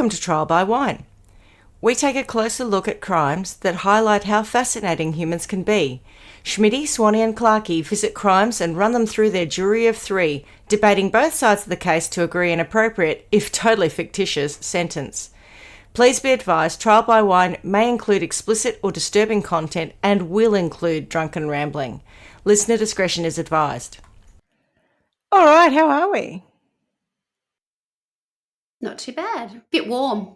Welcome to Trial by Wine. We take a closer look at crimes that highlight how fascinating humans can be. Schmitty, Swanny and Clarkey visit crimes and run them through their jury of three, debating both sides of the case to agree an appropriate, if totally fictitious, sentence. Please be advised, Trial by Wine may include explicit or disturbing content and will include drunken rambling. Listener discretion is advised. All right, how are we? Not too bad. Bit warm.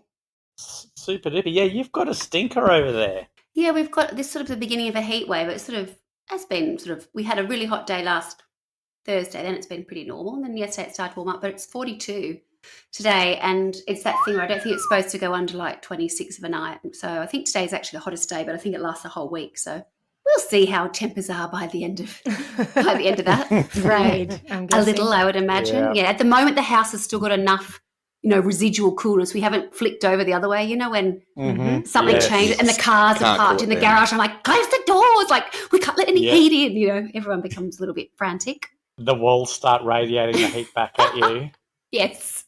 Super duper. Yeah, you've got a stinker over there. Yeah, we've got this sort of the beginning of a heat wave. It sort of has been we had a really hot day last Thursday, then it's been pretty normal. And then yesterday it started to warm up, but it's 42 today. And it's that thing where I don't think it's supposed to go under like 26 of a night. So I think today's actually the hottest day, but I think it lasts a whole week. So we'll see how tempers are by the end of that. Right. A little, I would imagine. Yeah, at the moment the house has still got enough residual coolness. We haven't flicked over the other way, when something changes and the cars are parked in the garage. I'm like, close the doors, like we can't let any heat in, everyone becomes a little bit frantic. The walls start radiating the heat back at you. Yes,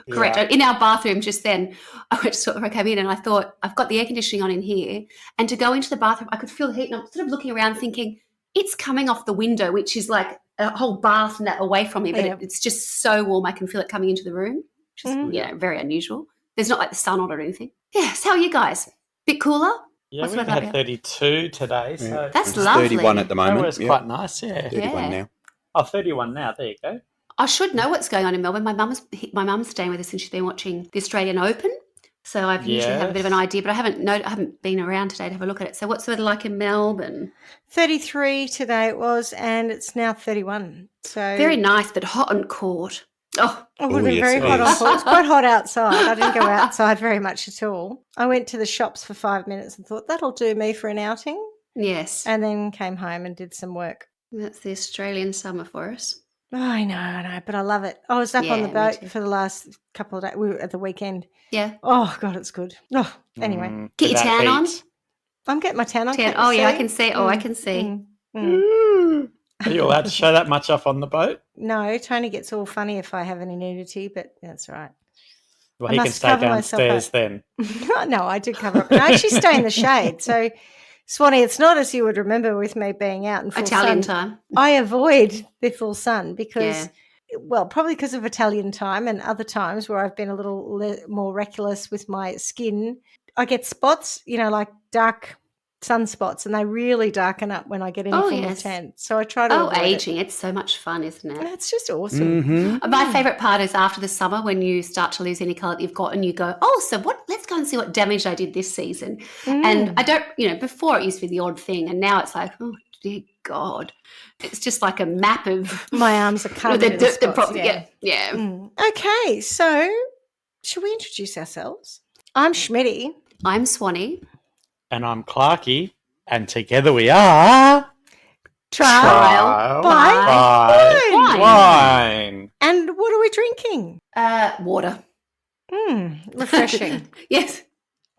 correct. In our bathroom just then, I came in and I thought, I've got the air conditioning on in here, and to go into the bathroom, I could feel the heat, and I'm sort of looking around thinking, it's coming off the window, which is like a whole bath and that away from me, but it's just so warm I can feel it coming into the room. Which is, very unusual. There's not like the sun on or anything. Yes, how are you guys? Bit cooler? Yeah, we've had 32 today. So that's lovely. 31 at the moment. That was quite nice, yeah. 31 now. Oh, 31 now. There you go. I should know what's going on in Melbourne. My mum's staying with us and she's been watching the Australian Open. So I've usually have a bit of an idea, but I haven't been around today to have a look at it. So what's it like in Melbourne? 33 today it was, and it's now 31. So very nice, but hot and cold. Oh, it would have been very hot on call. It's quite hot outside. I didn't go outside very much at all. I went to the shops for 5 minutes and thought, that'll do me for an outing. Yes. And then came home and did some work. That's the Australian summer for us. Oh, I know, but I love it. I was up on the boat for the last couple of days. We were at the weekend. Yeah. Oh, God, it's good. Oh, anyway. Get your tan on? I'm getting my tan on. Oh, yeah, I can see. Oh, I can see. Are you allowed to show that much off on the boat? No, Tony gets all funny if I have any nudity, but that's all right. Well, he can stay downstairs then. No, I do cover up. I actually stay in the shade. So, Swanny, it's not as you would remember with me being out in full Italian sun. time. I avoid the full sun because, probably because of Italian time and other times where I've been a little more reckless with my skin. I get spots, like dark sunspots, and they really darken up when I get any form of tan. So I try to avoid aging. It's so much fun, isn't it? It's just awesome. Mm-hmm. My favourite part is after the summer when you start to lose any colour that you've got and you go, let's go and see what damage I did this season. And I don't, before it used to be the odd thing, and now it's like, oh, dear God. It's just like a map of... My arms are covered in spots. Yeah. Okay, so should we introduce ourselves? I'm Schmitty. I'm Swanny. And I'm Clarkey, and together we are... Trial by Wine. And what are we drinking? Water. Refreshing. Yes.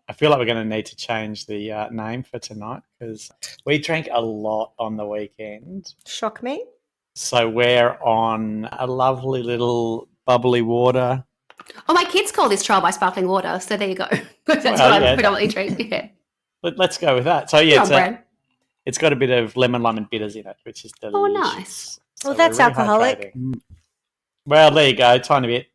I feel like we're going to need to change the name for tonight because we drank a lot on the weekend. Shock me. So we're on a lovely little bubbly water. Oh, my kids call this Trial by Sparkling Water, so there you go. That's what I predominantly drink, yeah. Let's go with that. So, it's got a bit of lemon, lime and bitters in it, which is delicious. Oh, nice. So that's alcoholic. Well, there you go, tiny bit.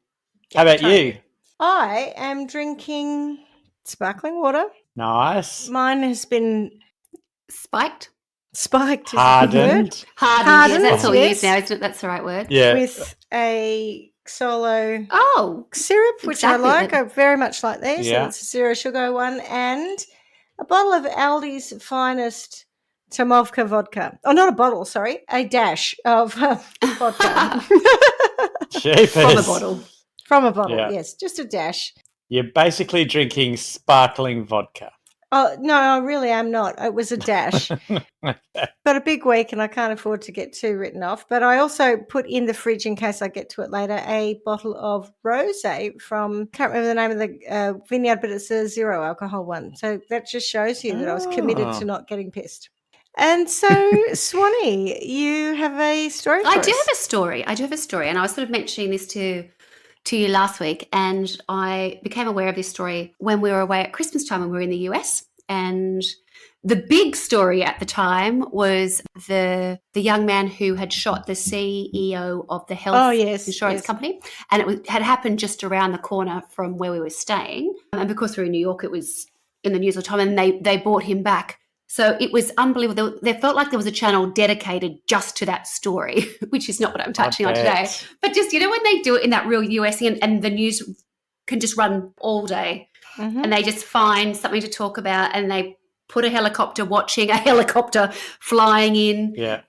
How about you? I am drinking sparkling water. Nice. Mine has been... Spiked. Hardened. Hardened, yes, that's what we use now, isn't it? That's the right word. Yeah. With a solo syrup, which exactly. I like. I very much like these. Yeah. So it's a zero sugar one, and a bottle of Aldi's finest Tomovka vodka. Oh, not a bottle, sorry, a dash of vodka. From a bottle, yes, just a dash. You're basically drinking sparkling vodka. Oh, no, I really am not. It was a dash. Got a big week and I can't afford to get too written off. But I also put in the fridge, in case I get to it later, a bottle of rosé from, can't remember the name of the vineyard, but it's a zero alcohol one. So that just shows you that I was committed to not getting pissed. And so, Swanny, you have a story for us. I do have a story. And I was sort of mentioning this to to you last week, and I became aware of this story when we were away at Christmas time when we were in the US. And the big story at the time was the young man who had shot the CEO of the health insurance company, and had happened just around the corner from where we were staying. And because we were in New York, it was in the news all the time, and they brought him back. So it was unbelievable. They felt like there was a channel dedicated just to that story, which is not what I'm touching on today. But just, when they do it in that real US thing, and the news can just run all day, and they just find something to talk about, and they put a helicopter watching a helicopter flying in. But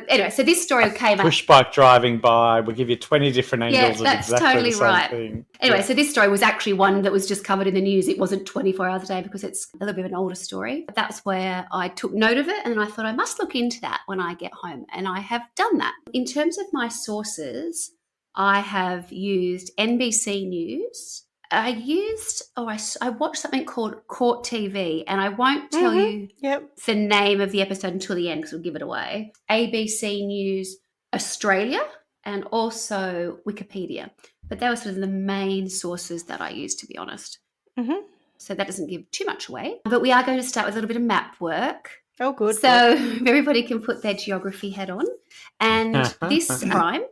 anyway, so this story came up. Push bike driving by. We'll give you 20 different angles of that's exactly totally the same right. thing. Anyway, so this story was actually one that was just covered in the news. It wasn't 24 hours a day because it's a little bit of an older story. But that's where I took note of it, and I thought I must look into that when I get home, and I have done that. In terms of my sources, I have used NBC News. I watched something called Court TV, and I won't tell you the name of the episode until the end because we'll give it away. ABC News Australia and also Wikipedia. But they were sort of the main sources that I used, to be honest. So that doesn't give too much away. But we are going to start with a little bit of map work. Oh, good. So everybody can put their geography head on. And this crime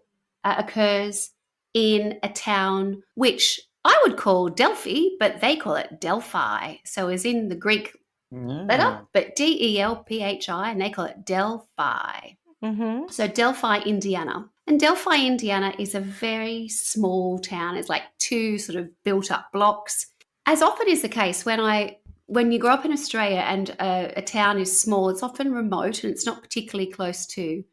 occurs in a town which I would call Delphi, but they call it Delphi. So as in the Greek letter, but Delphi, and they call it Delphi. So Delphi, Indiana. And Delphi, Indiana is a very small town. It's like two sort of built up blocks. As often is the case when you grow up in Australia and a town is small, it's often remote and it's not particularly close to,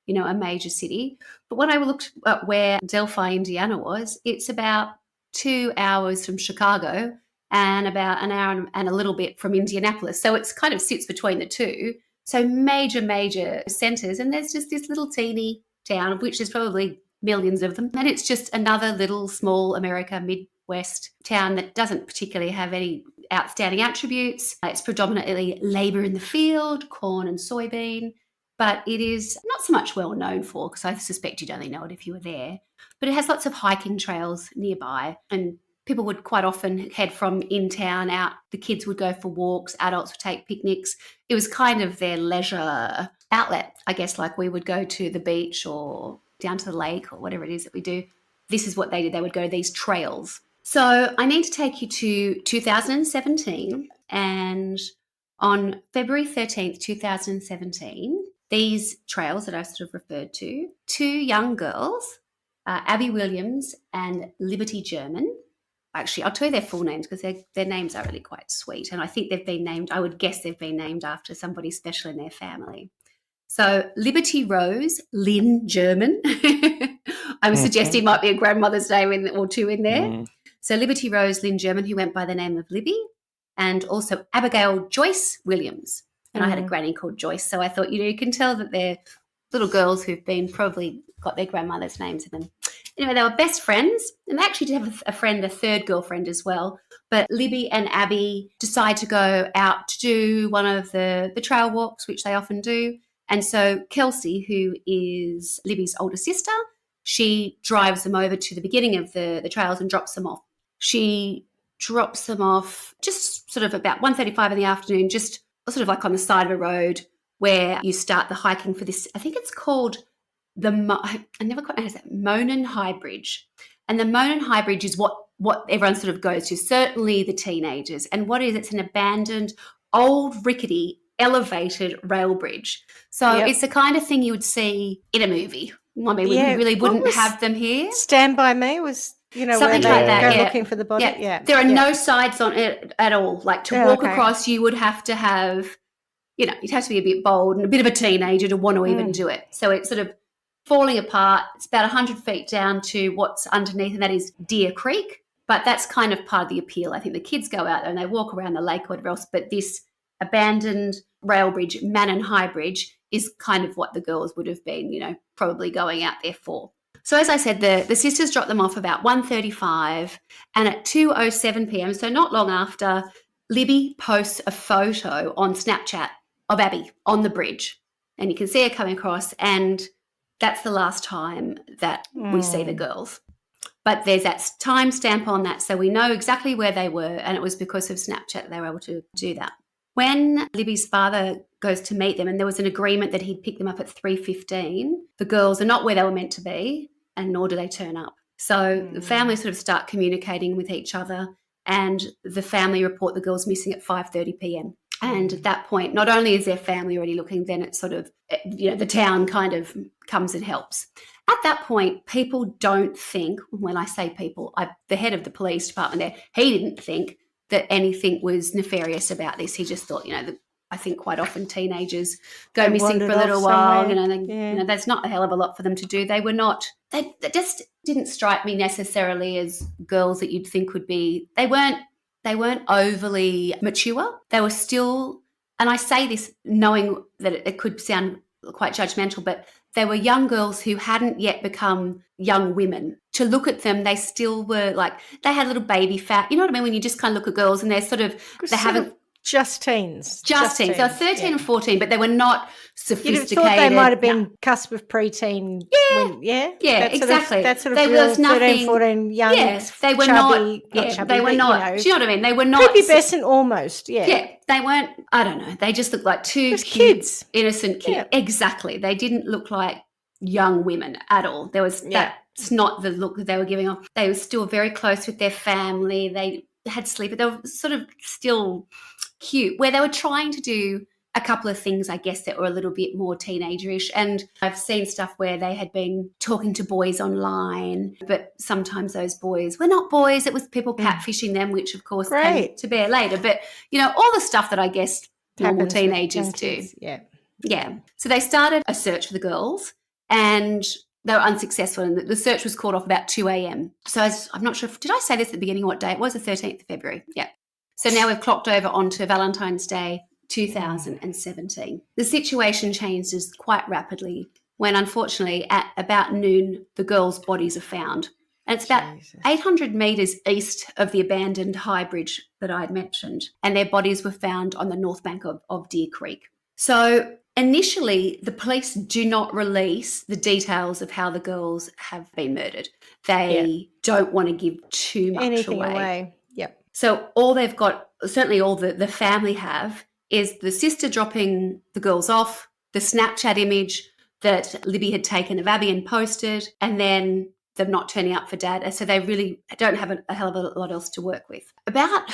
a major city. But when I looked at where Delphi, Indiana was, it's about 2 hours from Chicago and about an hour and a little bit from Indianapolis. So it's kind of sits between the two. So major centres. And there's just this little teeny town, of which there's probably millions of them. And it's just another little small America Midwest town that doesn't particularly have any outstanding attributes. It's predominantly labour in the field, corn and soybean. But it is not so much well known for, because I suspect you'd only know it if you were there. But it has lots of hiking trails nearby, and people would quite often head from in town out. The kids would go for walks, adults would take picnics. It was kind of their leisure outlet, I guess, like we would go to the beach or down to the lake or whatever it is that we do. This is what they did. They would go to these trails. So I need to take you to 2017, and on February 13th, 2017, these trails that I've sort of referred to, two young girls, Abby Williams and Liberty German. Actually, I'll tell you their full names because their names are really quite sweet. And I think I would guess they've been named after somebody special in their family. So Liberty Rose Lynn German. I'm suggesting might be a grandmother's name or two in there. So Liberty Rose Lynn German, who went by the name of Libby, and also Abigail Joyce Williams. And I had a granny called Joyce. So I thought, you can tell that they're little girls who've been probably got their grandmother's names in them. Anyway, they were best friends, and they actually did have a third girlfriend as well. But Libby and Abby decide to go out to do one of the trail walks, which they often do. And so Kelsey, who is Libby's older sister, she drives them over to the beginning of the trails and drops them off. She drops them off just sort of about 1:35 in the afternoon, just sort of like on the side of a road where you start the hiking for this. I think it's called I never quite know how to say it, Monon High Bridge. And the Monon High Bridge is what everyone sort of goes to, certainly the teenagers. And what is it's an abandoned, old, rickety, elevated rail bridge. So it's the kind of thing you would see in a movie. I mean, we really wouldn't have them here. Stand By Me was, something where like they that, go looking for the body. Yeah. There are no sides on it at all. Like to walk across, you would have to have, you'd have to be a bit bold and a bit of a teenager to want to even do it. So it's sort of falling apart. It's about 100 feet down to what's underneath, and that is Deer Creek. But that's kind of part of the appeal. I think the kids go out there and they walk around the lake or whatever else, but this abandoned rail bridge, Monon High Bridge, is kind of what the girls would have been, probably going out there for. So as I said, the sisters dropped them off about 1:35, and at 2:07 p.m., so not long after, Libby posts a photo on Snapchat of Abby on the bridge, and you can see her coming across, and that's the last time that we see the girls. But there's that timestamp on that, so we know exactly where they were, and it was because of Snapchat that they were able to do that. When Libby's father goes to meet them, and there was an agreement that he'd pick them up at 3:15, the girls are not where they were meant to be, and nor do they turn up. So the family sort of start communicating with each other, and the family report the girls missing at 5:30 p.m. And at that point, not only is their family already looking, then it's sort of, the town kind of comes and helps. At that point, people don't think, when I say people, the head of the police department there, he didn't think that anything was nefarious about this. He just thought, I think quite often teenagers go missing for a little while, that's not a hell of a lot for them to do. They just didn't strike me necessarily as girls that you'd think would be, they weren't overly mature. They were still, and I say this knowing that it could sound quite judgmental, but they were young girls who hadn't yet become young women. To look at them, they still were like, they had a little baby fat. You know what I mean? When you just kind of look at girls and they're they haven't. Just teens. Just teens. They were 13 and 14, but they were not sophisticated. You'd have thought they might have been cusp of preteen. Yeah, exactly. That sort of real 13, 14 young, they were chubby, not chubby, they were not. Do you know what I mean? They were not. Prepubescent almost, Yeah, they weren't, I don't know. They just looked like two kids. Innocent kids. Yeah. Exactly. They didn't look like young women at all. There was that's not the look that they were giving off. They were still very close with their family. They had sleep, but they were sort of still cute, where they were trying to do a couple of things, I guess, that were a little bit more teenagerish. And I've seen stuff where they had been talking to boys online, but sometimes those boys were not boys. It was people catfishing them, which of course came to bear later. But, all the stuff that I guess normal teenagers do. Yeah. So they started a search for the girls, and they were unsuccessful, and the search was called off about 2 a.m. So I'm not sure, did I say this at the beginning what day it was? The 13th of February. Yeah. So now we've clocked over onto Valentine's Day 2017. The situation changes quite rapidly when, unfortunately, at about noon, the girls' bodies are found. And it's about 800 metres east of the abandoned high bridge that I had mentioned, and their bodies were found on the north bank of Deer Creek. So initially, the police do not release the details of how the girls have been murdered. They don't want to give too much away. Yep. So all they've got, certainly all the family have, is the sister dropping the girls off, the Snapchat image that Libby had taken of Abby and posted, and then them not turning up for Dad. So they really don't have a hell of a lot else to work with. About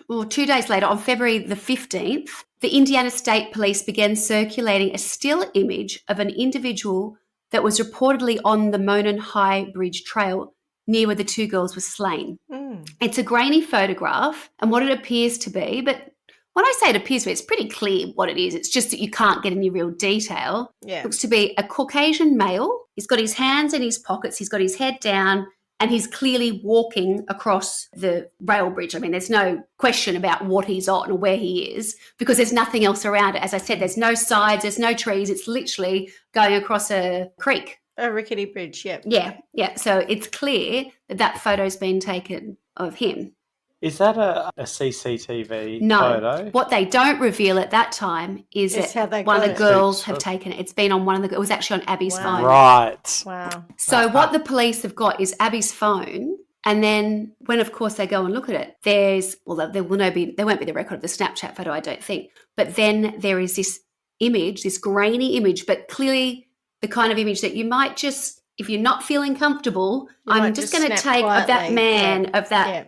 2 days later, on February the 15th, the Indiana State Police began circulating a still image of an individual that was reportedly on the Monon High Bridge Trail near where the two girls were slain. It's a grainy photograph, and what it appears to be, but when I say it appears to be, it's pretty clear what it is. It's just that you can't get any real detail. Yeah. It looks to be a Caucasian male. He's got his hands in his pockets. He's got his head down, and he's clearly walking across the rail bridge. I mean, there's no question about what he's on or where he is, because there's nothing else around it. As I said, there's no sides, there's no trees. It's literally going across a creek. A rickety bridge, Yeah. So it's clear that photo's been taken of him. Is that a CCTV No. photo? What they don't reveal at that time is that one of the girls have taken it. It's been on it was actually on Abby's phone. Right. Wow. So what the police have got is Abby's phone, and then when, of course, they go and look at it, there won't be the record of the Snapchat photo, I don't think. But then there is this image, this grainy image, but clearly the kind of image that you might just, if you're not feeling comfortable, I'm just going to take of that man,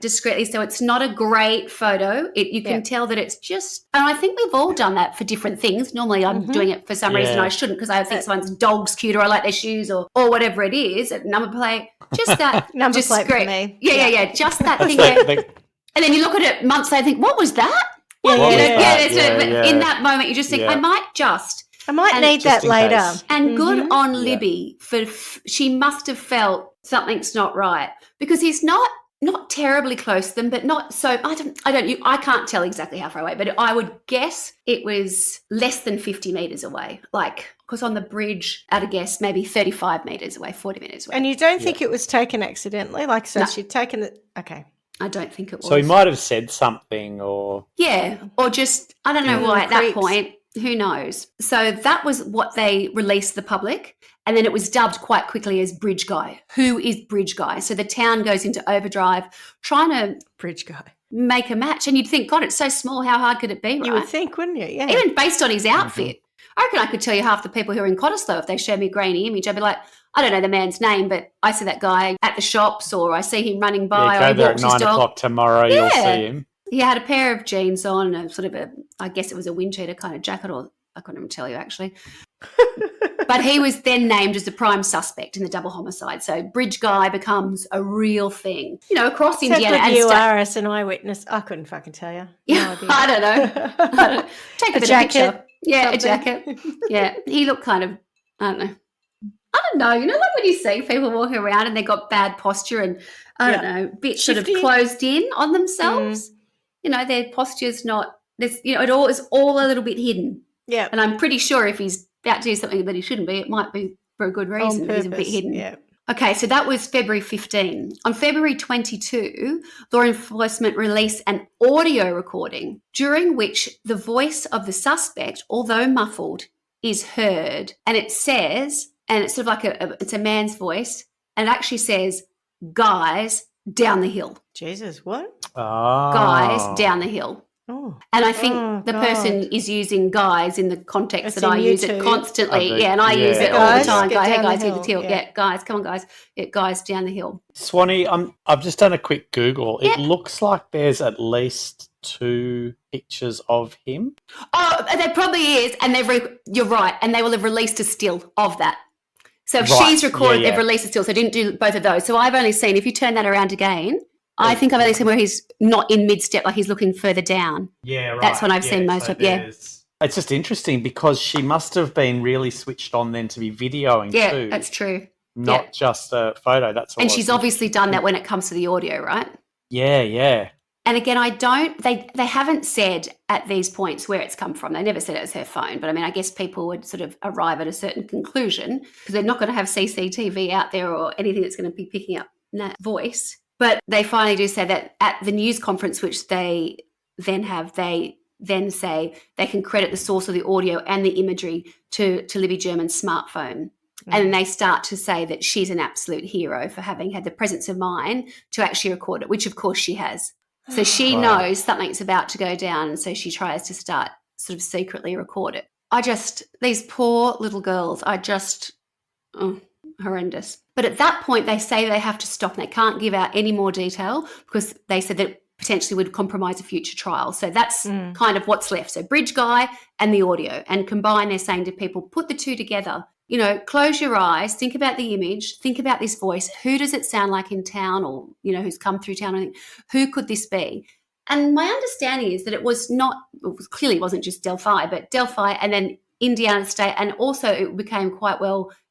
discreetly. So it's not a great photo. You can tell that it's just, and I think we've all done that for different things. Normally I'm doing it for some reason I shouldn't, because I think someone's dog's cute, or I like their shoes, or whatever it is, a number plate. Just that. Number plate for me. Yeah. Just that thing. And then you look at it months later and think, what was that? In that moment you just think, I might need that later. Case. And good on Libby, for she must have felt something's not right, because he's not terribly close to them, but not so. I can't tell exactly how far away, but I would guess it was less than 50 meters away. Because on the bridge, at a guess, maybe 35 meters away, 40 meters away. And you don't think it was taken accidentally? She'd taken it. Okay. I don't think it was. So he might have said something, or or just, I don't know why at that point. Who knows? So that was what they released to the public. And then it was dubbed quite quickly as Bridge Guy. Who is Bridge Guy? So the town goes into overdrive trying to Bridge guy. make a match. And you'd think, God, it's so small. How hard could it be, right? You would think, wouldn't you? Yeah. Even based on his outfit. I reckon I could tell you half the people who are in Cottesloe if they showed me a grainy image. I'd be like, I don't know the man's name, but I see that guy at the shops or I see him running by. Yeah, or go there at he walks his 9 dog. o'clock tomorrow, you'll see him. He had a pair of jeans on and sort of I guess it was a wind cheater kind of jacket, or I couldn't even tell you actually. But he was then named as the prime suspect in the double homicide. So Bridge Guy becomes a real thing, across Indiana. And you are as an eyewitness. I couldn't fucking tell you. Yeah, I don't know. Take a bit jacket, of picture. Yeah, something. a jacket. Yeah, he looked kind of, I don't know. Like when you see people walking around and they've got bad posture and, I don't know, a bit sort of Shifty. closed in on themselves. Their posture's not, it all is all a little bit hidden. Yeah. And I'm pretty sure if he's about to do something that he shouldn't be, it might be for a good reason. He's a bit hidden. Yeah. Okay, so that was February 15. On February 22, law enforcement released an audio recording during which the voice of the suspect, although muffled, is heard. And it says, and it's sort of like it's a man's voice, and it actually says, guys, down the hill. Jesus, what? Oh. Guys, down the hill. Oh. And I think the person is using guys in the context It's that I in use YouTube. it constantly. And I Yeah. use it all Guys, the time. get Hey, down the guys, hill. get the hill. Yeah. Yeah, guys, come on, guys. Yeah, guys, down the hill. Swanny, I've just done a quick Google. Yeah. It looks like there's at least 2 pictures of him. Oh, there probably is. And you're right. And they will have released a still of that. So if Right. she's recorded, Yeah, yeah. they've released a still. So I didn't do both of those. So I've only seen, if you turn that around again, I think I've only seen where he's not in mid-step, like he's looking further down. Yeah, right. That's when I've seen most of, yeah. It's just interesting because she must have been really switched on then to be videoing Yeah, too. that's true. Not just a photo. That's all. And she's obviously done that when it comes to the audio, right? Yeah. And again, they haven't said at these points where it's come from. They never said it was her phone. But I mean, I guess people would sort of arrive at a certain conclusion because they're not going to have CCTV out there or anything that's going to be picking up that voice. But they finally do say that at the news conference, which they then have, they then say they can credit the source of the audio and the imagery to Libby German's smartphone. And then they start to say that she's an absolute hero for having had the presence of mind to actually record it, which of course she has. So she knows something's about to go down, and so she tries to start sort of secretly record it. These poor little girls are just horrendous. But at that point, they say they have to stop and they can't give out any more detail because they said that potentially would compromise a future trial. So that's kind of what's left. So Bridge Guy and the audio, and combine, they're saying to people, put the two together. Close your eyes, think about the image, think about this voice. Who does it sound like in town, or, who's come through town? Who could this be? And my understanding is that it clearly wasn't just Delphi, but Delphi and then Indiana State. And also it became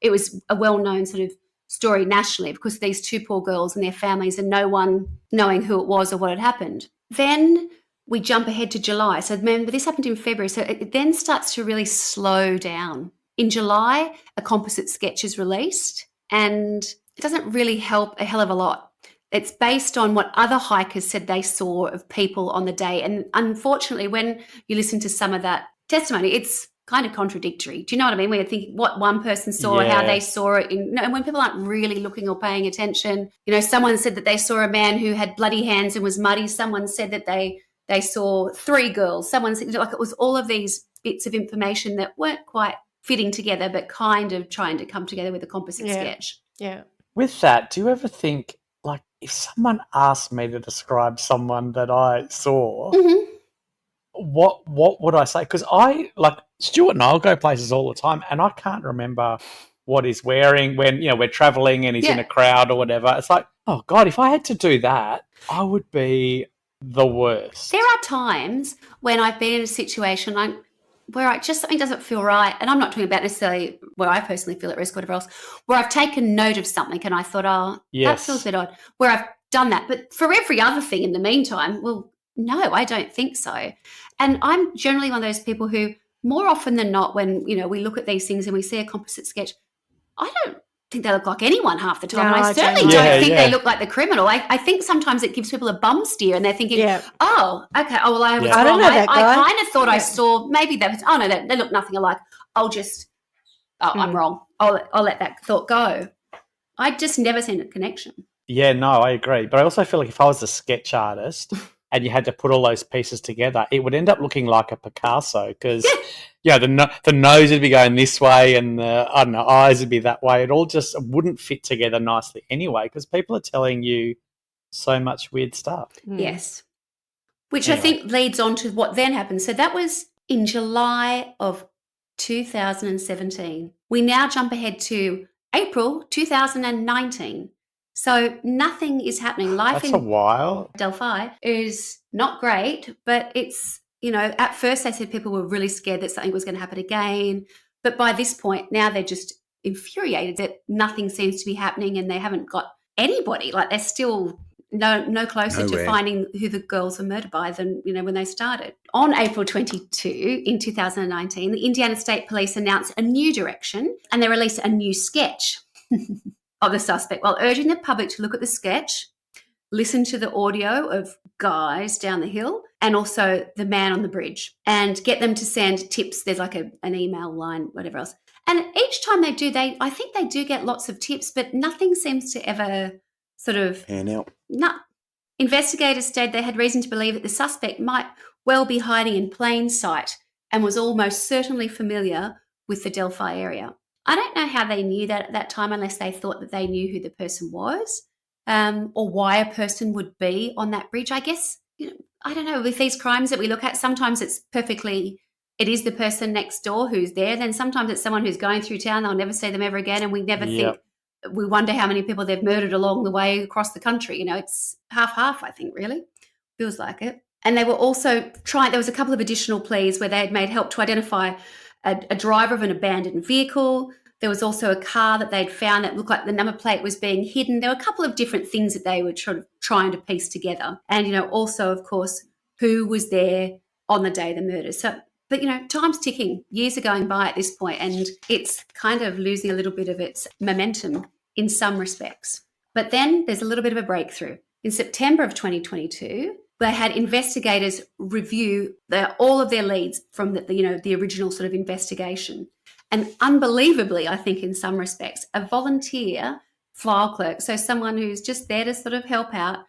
it was a well-known sort of story nationally because these two poor girls and their families and no one knowing who it was or what had happened. Then we jump ahead to July. So remember, this happened in February. So it then starts to really slow down. In July, a composite sketch is released, and it doesn't really help a hell of a lot. It's based on what other hikers said they saw of people on the day. And unfortunately, when you listen to some of that testimony, it's kind of contradictory. Do you know what I mean? When you think what one person saw, how they saw it. And when people aren't really looking or paying attention, someone said that they saw a man who had bloody hands and was muddy. Someone said that they saw 3 girls. Someone said, it was all of these bits of information that weren't quite fitting together, but kind of trying to come together with a composite sketch. Yeah. With that, do you ever think, like, if someone asked me to describe someone that I saw, what would I say? Because Stuart and I'll go places all the time, and I can't remember what he's wearing when, we're traveling and he's in a crowd or whatever. It's like, oh, God, if I had to do that, I would be the worst. There are times when I've been in a situation where something doesn't feel right, and I'm not talking about necessarily where I personally feel at risk or whatever else, where I've taken note of something and I thought, that feels a bit odd, where I've done that. But for every other thing in the meantime, well, no, I don't think so. And I'm generally one of those people who, more often than not, when, we look at these things and we see a composite sketch, I don't think they look like anyone half the time. No, and I certainly don't don't think they look like the criminal. I think sometimes it gives people a bum steer and they're thinking, oh, okay, oh, well, I was wrong. I don't know that guy. I kind of thought I saw, maybe that was, no, they look nothing alike. I'm wrong. I'll let that thought go. I just never seen a connection. Yeah, no, I agree. But I also feel like if I was a sketch artist and you had to put all those pieces together, it would end up looking like a Picasso because, the nose would be going this way and the, I don't know, eyes would be that way. It all just wouldn't fit together nicely anyway because people are telling you so much weird stuff. Yes. Which I think leads on to what then happened. So that was in July of 2017. We now jump ahead to April 2019. So nothing is happening. Life That's in a while. Delphi is not great, but it's, at first they said people were really scared that something was going to happen again. But by this point, now they're just infuriated that nothing seems to be happening and they haven't got anybody. Like they're still no closer to finding who the girls were murdered by than, when they started. On April 22 in 2019, the Indiana State Police announced a new direction and they released a new sketch of the suspect while urging the public to look at the sketch, listen to the audio of guys down the hill and also the man on the bridge and get them to send tips. There's like an email line, whatever else. And each time they do, I think they do get lots of tips, but nothing seems to ever sort of pan out. No. Investigators stated they had reason to believe that the suspect might well be hiding in plain sight and was almost certainly familiar with the Delphi area. I don't know how they knew that at that time unless they thought that they knew who the person was or why a person would be on that bridge. I guess, I don't know, with these crimes that we look at, sometimes it is the person next door who's there. Then sometimes it's someone who's going through town. They'll never see them ever again and we never think. We wonder how many people they've murdered along the way across the country. It's half, I think, really. Feels like it. And they were also there was a couple of additional pleas where they had made help to identify a driver of an abandoned vehicle. There was also a car that they'd found that looked like the number plate was being hidden. There were a couple of different things that they were trying to piece together. And, also, of course, who was there on the day of the murder. But, time's ticking. Years are going by at this point and it's kind of losing a little bit of its momentum in some respects. But then there's a little bit of a breakthrough. In September of 2022, they had investigators review all of their leads from the original sort of investigation. And unbelievably, I think in some respects, a volunteer file clerk, so someone who's just there to sort of help out,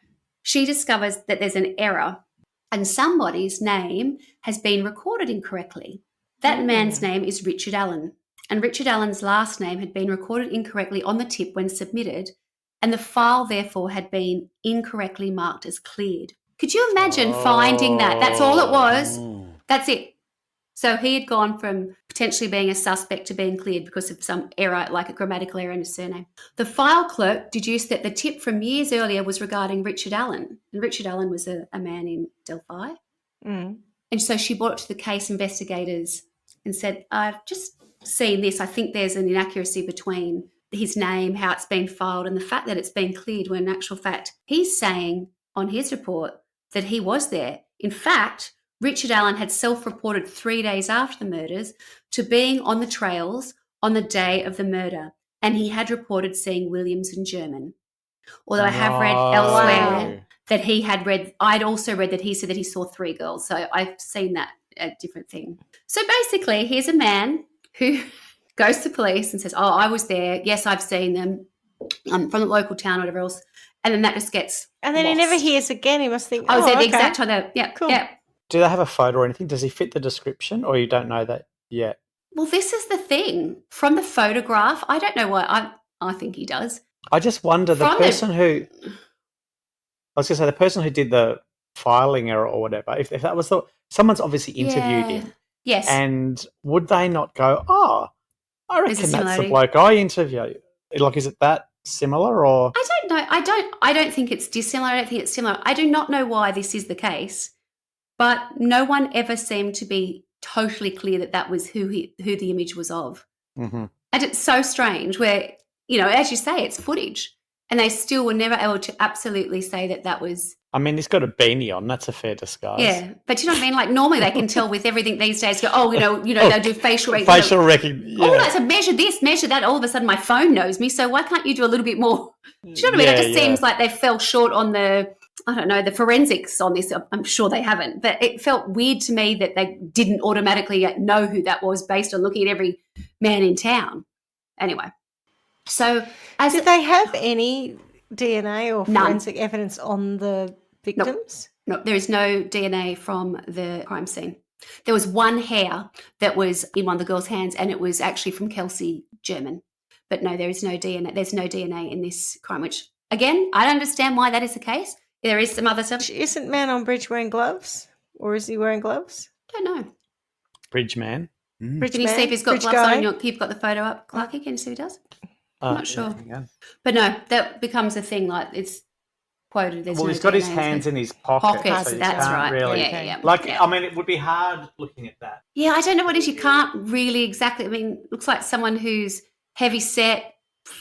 she discovers that there's an error and somebody's name has been recorded incorrectly. That man's name is Richard Allen. And Richard Allen's last name had been recorded incorrectly on the tip when submitted, and the file therefore had been incorrectly marked as cleared. Could you imagine finding that? That's all it was. That's it. So he had gone from potentially being a suspect to being cleared because of some error, like a grammatical error in his surname. The file clerk deduced that the tip from years earlier was regarding Richard Allen. And Richard Allen was a man in Delphi. And so she brought it to the case investigators and said, I've just seen this. I think there's an inaccuracy between his name, how it's been filed, and the fact that it's been cleared when in actual fact he's saying on his report that he was there. In fact, Richard Allen had self-reported 3 days after the murders to being on the trails on the day of the murder, and he had reported seeing Williams and German. Although I have read elsewhere that I'd also read that he said that he saw 3 girls, so I've seen that a different thing. So basically, here's a man who goes to police and says, oh, I was there. Yes, I've seen them. I'm from the local town or whatever else. And then that just gets And then lost. he never hears again. He must think, I was there the okay. exact time. Yeah, Cool. Yeah. Do they have a photo or anything? Does he fit the description or you don't know that yet? Well, this is the thing. From the photograph, I don't know why. I think he does. I just wonder, the person who did the filing error or whatever, if that was someone's obviously interviewed him. Yes. And would they not go, oh, I reckon that's the similarity. bloke I interviewed? Like, is it that similar or? I don't know. I don't think it's dissimilar. I don't think it's similar. I do not know why this is the case, but no one ever seemed to be totally clear that was who the image was of. Mm-hmm. And it's so strange where, as you say, it's footage. And they still were never able to absolutely say that was. I mean, he's got a beanie on. That's a fair disguise. Yeah, but you know what I mean? Like normally they can tell with everything these days. Go, they do facial recognition. Facial recognition. Oh, that's a measure this, measure that. All of a sudden my phone knows me. So why can't you do a little bit more? Do you know what I mean? It just seems like they fell short on the forensics on this. I'm sure they haven't. But it felt weird to me that they didn't automatically know who that was based on looking at every man in town. Anyway, so as Did they have any DNA or None. forensic evidence on the victims? No, there is no DNA from the crime scene. There was one hair that was in one of the girls' hands, and it was actually from Kelsey German. But no, there is no DNA. There's no DNA in this crime, which, again, I don't understand why that is the case. There is some other stuff. Isn't man on bridge wearing gloves? Or is he wearing gloves? Don't know. Bridge man. Bridge Can you man? see if he's got Bridge gloves guy? on? You've got the photo up, Clarky. Can you see if he does? I'm not sure. Yeah. But no, that becomes a thing. Like, it's quoted. There's Well, no he's got his DNA, hands so- in his pockets. Pockets, so you that's can't right. Really, Yeah. I mean, it would be hard looking at that. Yeah, I don't know what it is. You can't really exactly. I mean, looks like someone who's heavy set,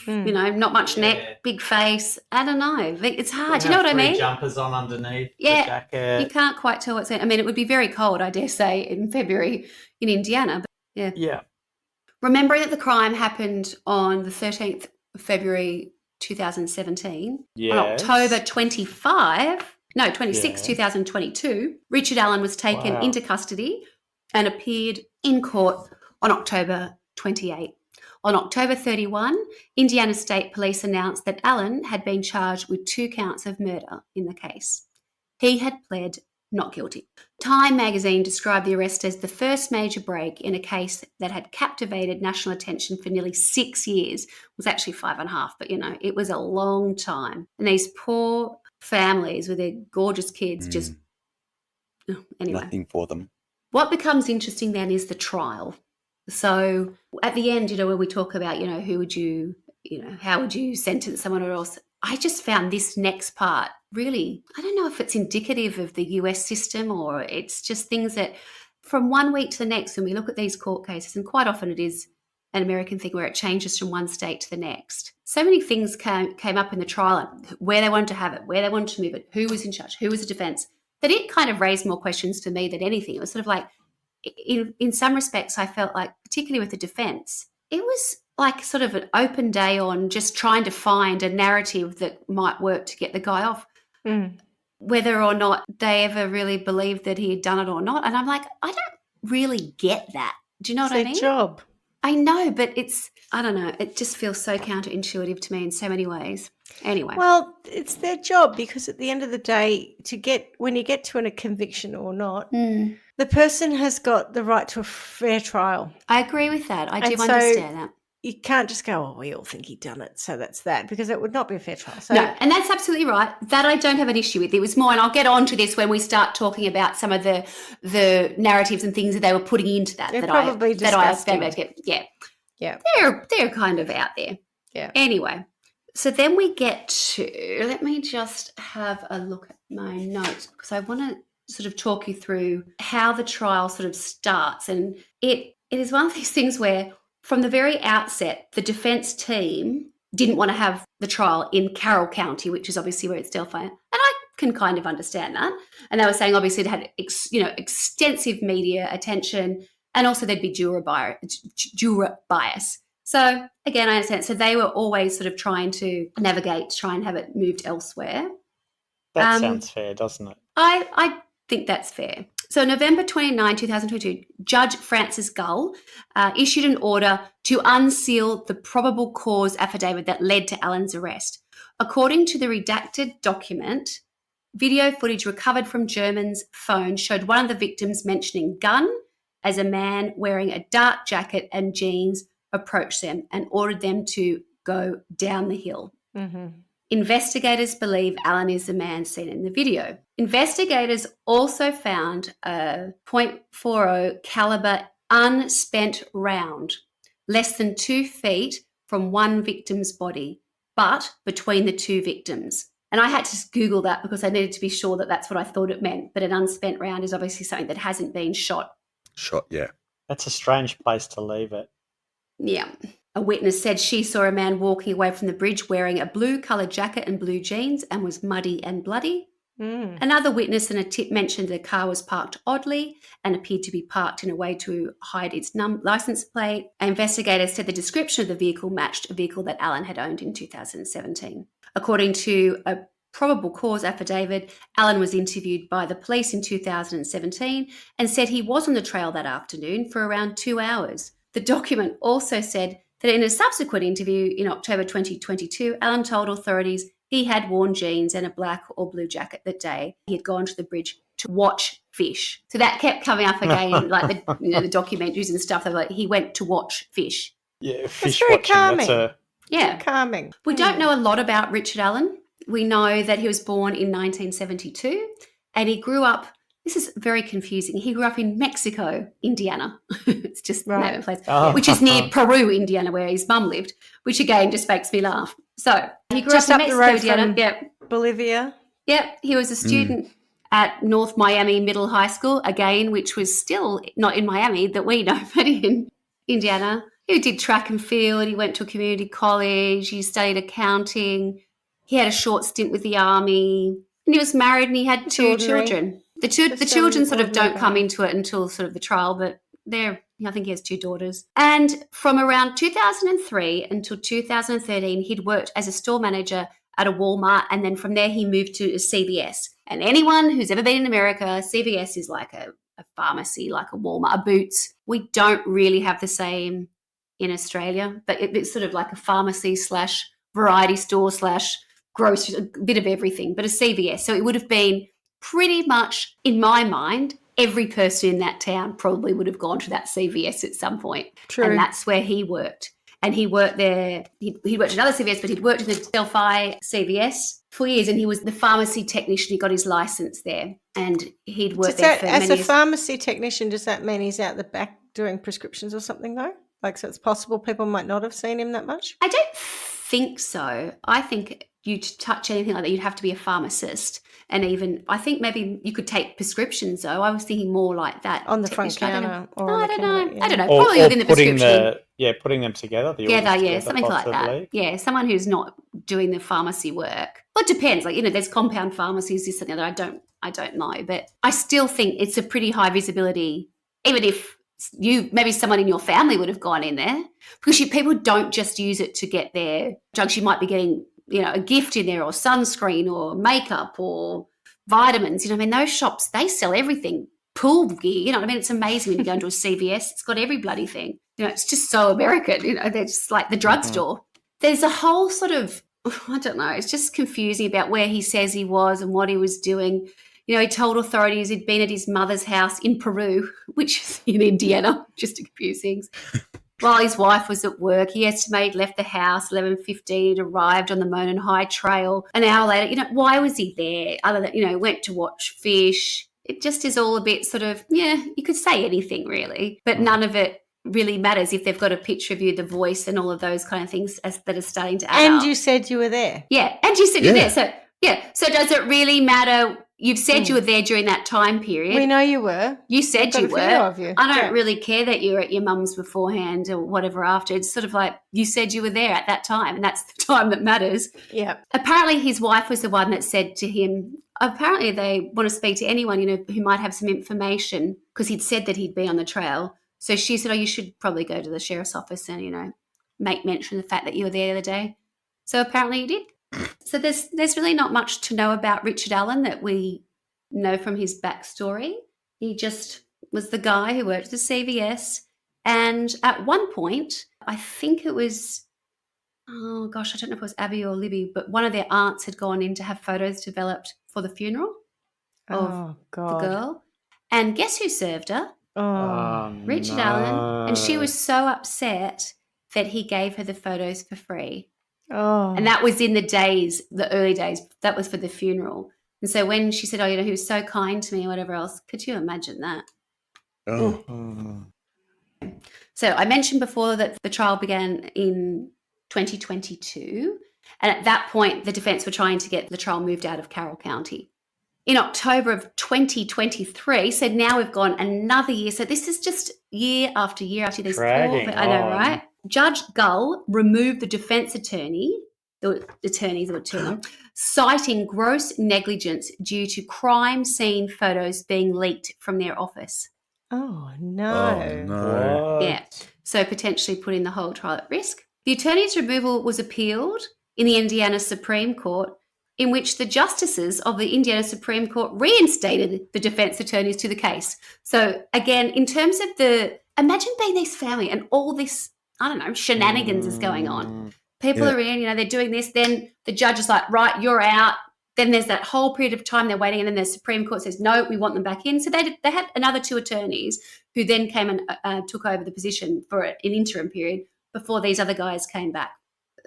not much neck, big face. I don't know. It's hard. Do you know what I mean? Jumpers on underneath the Yeah, jacket. you can't quite tell what's in. I mean, it would be very cold, I dare say, in February in Indiana. But Yeah. Remembering that the crime happened on the 13th of February 2017, Yes. on October 26, 2022, Richard Allen was taken into custody and appeared in court on October 28. On October 31, Indiana State Police announced that Allen had been charged with 2 counts of murder in the case. He had pled not guilty. Time magazine described the arrest as the first major break in a case that had captivated national attention for nearly 6 years. It was actually 5.5, but it was a long time. And these poor families with their gorgeous kids just, anyway. Nothing for them. What becomes interesting then is the trial. So at the end, when we talk about, who would you, how would you sentence someone or else? I just found this next part really, I don't know if it's indicative of the US system or it's just things that from one week to the next, when we look at these court cases, and quite often it is an American thing where it changes from one state to the next. So many things came up in the trial, where they wanted to have it, where they wanted to move it, who was in charge, who was the defense, that it kind of raised more questions for me than anything. It was sort of like, in some respects, I felt like, particularly with the defense, it was like sort of an open day on just trying to find a narrative that might work to get the guy off, whether or not they ever really believed that he had done it or not. And I'm like, I don't really get that. Do you know what I mean? It's their job. I know, but I don't know, it just feels so counterintuitive to me in so many ways. Anyway. Well, it's their job because at the end of the day, when you get to a conviction or not, the person has got the right to a fair trial. I agree with that. I do so understand that. You can't just go, oh, we all think he'd done it, so that's that, because it would not be a fair trial. So, no, and that's absolutely right. That I don't have an issue with. It was more, and I'll get on to this when we start talking about some of the narratives and things that they were putting into that. They're probably disgusting. Yeah. They're kind of out there. Yeah. Anyway, so then we get to, let me just have a look at my notes because I want to sort of talk you through how the trial sort of starts. And it is one of these things where from the very outset, the defense team didn't want to have the trial in Carroll County, which is obviously where it's Delphi. And I can kind of understand that. And they were saying obviously it had extensive media attention and also there'd be juror bias. So again, I understand. So they were always sort of trying to navigate, try and have it moved elsewhere. That sounds fair, doesn't it? I think that's fair. So November 29, 2022, Judge Francis Gull issued an order to unseal the probable cause affidavit that led to Allen's arrest. According to the redacted document, video footage recovered from German's phone showed one of the victims mentioning gun as a man wearing a dark jacket and jeans approached them and ordered them to go down the hill. Mm-hmm. Investigators believe Allen is the man seen in the video. Investigators also found a .40 caliber unspent round, less than 2 feet from one victim's body, but between the 2 victims. And I had to Google that because I needed to be sure that that's what I thought it meant. But an unspent round is obviously something that hasn't been shot. Yeah. That's a strange place to leave it. Yeah. A witness said she saw a man walking away from the bridge wearing a blue-coloured jacket and blue jeans and was muddy and bloody. Another witness and a tip mentioned the car was parked oddly and appeared to be parked in a way to hide its license plate. Investigators said the description of the vehicle matched a vehicle that Allen had owned in 2017. According to a probable cause affidavit, Allen was interviewed by the police in 2017 and said he was on the trail that afternoon for around 2 hours. The document also said that in a subsequent interview in October 2022, Allen told authorities he had worn jeans and a black or blue jacket that day. He had gone to the bridge to watch fish. So that kept coming up again, like the documentaries and stuff. They're like, he went to watch fish. Yeah, fish very watching. calming. Yeah. Calming. We don't know a lot about Richard Allen. We know that he was born in 1972 and he grew up, this is very confusing, he grew up in Mexico, Indiana. It's just the name of the place, which is near Peru, Indiana, where his mum lived, which again just makes me laugh. So he grew Just up in up the Mexico, road Indiana. from Yep. Bolivia. Yep. He was a student at North Miami Middle High School, again, which was still not in Miami that we know, but in Indiana. He did track and field. He went to a community college. He studied accounting. He had a short stint with the army. And he was married and he had two children. The children sort of don't come into it until sort of the trial, but I think he has two daughters. And from around 2003 until 2013, he'd worked as a store manager at a Walmart, and then from there he moved to a CVS. And anyone who's ever been in America, CVS is like a pharmacy, like a Walmart, a Boots. We don't really have the same in Australia, but it's sort of like a pharmacy / variety store / grocery, a bit of everything, but a CVS. So it would have been pretty much, in my mind, every person in that town probably would have gone to that CVS at some point. True. And that's where he worked. And he worked there, he worked at another CVS, but he'd worked in the Delphi CVS for years, and he was the pharmacy technician. He got his license there, and he'd worked there for many years. As a pharmacy technician, does that mean he's out the back doing prescriptions or something, though? Like, so it's possible people might not have seen him that much? I don't think so. I think you to touch anything like that, you'd have to be a pharmacist. And even, I think maybe you could take prescriptions, though. I was thinking more like that. On the front counter? I don't know. Yeah. I don't know. Probably within the prescription. Putting them together. Something like that. Yeah, someone who's not doing the pharmacy work. Well, it depends. Like, there's compound pharmacies, this and the other. I don't know. But I still think it's a pretty high visibility, even if maybe someone in your family would have gone in there, because people don't just use it to get their drugs. You might be getting, a gift in there, or sunscreen or makeup or vitamins. Those shops, they sell everything. Pool gear, it's amazing when you go into a CVS. It's got every bloody thing. It's just so American. They're just like the drugstore. There's a whole sort of, I don't know, it's just confusing about where he says he was and what he was doing. He told authorities he'd been at his mother's house in Peru, which is in Indiana, just to confuse things. While his wife was at work, he estimated left the house 11:15, arrived on the Monon High Trail an hour later. Why was he there? Other than, went to watch fish. It just is all a bit sort of, you could say anything really, but none of it really matters if they've got a picture of you, the voice and all of those kind of things that are starting to add up. And you said you were there. Yeah, and you said you're there. So does it really matter? You've said you were there during that time period. We know you were. You said you were. Of you. I don't really care that you were at your mum's beforehand or whatever after. It's sort of like you said you were there at that time, and that's the time that matters. Yeah. Apparently his wife was the one that said to him, apparently they want to speak to anyone, who might have some information, because he'd said that he'd be on the trail. So she said, you should probably go to the sheriff's office and, make mention of the fact that you were there the other day. So apparently he did. So there's really not much to know about Richard Allen that we know from his backstory. He just was the guy who worked at the CVS. And at one point, I think it was, I don't know if it was Abby or Libby, but one of their aunts had gone in to have photos developed for the funeral of the girl. And guess who served her? Richard Allen. And she was so upset that he gave her the photos for free. And that was in the early days. That was for the funeral. And so when she said, he was so kind to me or whatever else, could you imagine that? So I mentioned before that the trial began in 2022. And at that point, the defence were trying to get the trial moved out of Carroll County. In October of 2023, so now we've gone another year. So this is just year after year after these I know, right? Judge Gull removed the defence attorney, the attorneys, there were two of them, citing gross negligence due to crime scene photos being leaked from their office. Oh, no. Oh, no. Yeah, so potentially putting the whole trial at risk. The attorney's removal was appealed in the Indiana Supreme Court, in which the justices of the Indiana Supreme Court reinstated the defence attorneys to the case. So, again, in terms of imagine being this family and all this I don't know, shenanigans is going on. People are in, they're doing this. Then the judge is like, right, you're out. Then there's that whole period of time they're waiting, and then the Supreme Court says, no, we want them back in. So they had another 2 attorneys who then came and took over the position for an interim period before these other guys came back.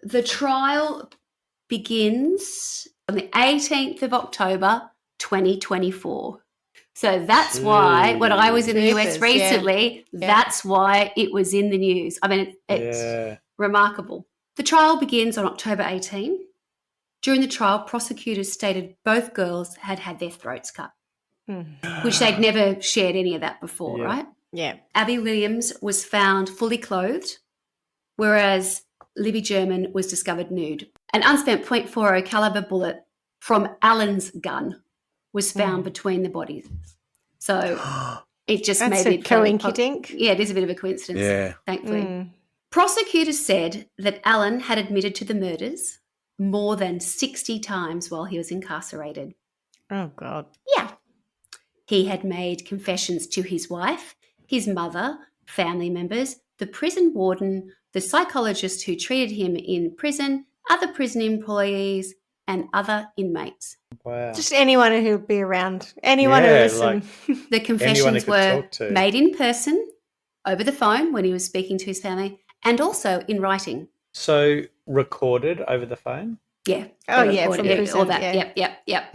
The trial begins on the 18th of October, 2024. So that's why, when I was in the US recently, that's why it was in the news. I mean, it's remarkable. The trial begins on October 18. During the trial, prosecutors stated both girls had had their throats cut, which they'd never shared any of that before, right? Yeah. Abby Williams was found fully clothed, whereas Libby German was discovered nude. An unspent .40 caliber bullet from Alan's gun was found between the bodies. So it just That's made a coinkydink. Yeah, it is a bit of a coincidence, thankfully. Prosecutors said that Alan had admitted to the murders more than 60 times while he was incarcerated. Oh, God. Yeah. He had made confessions to his wife, his mother, family members, the prison warden, the psychologist who treated him in prison, other prison employees, and other inmates. Wow. Just anyone who'll be around. Anyone who listen. The confessions were made in person, over the phone when he was speaking to his family, and also in writing. So recorded over the phone? Yeah. Oh, yeah, from prison, all that. Yep.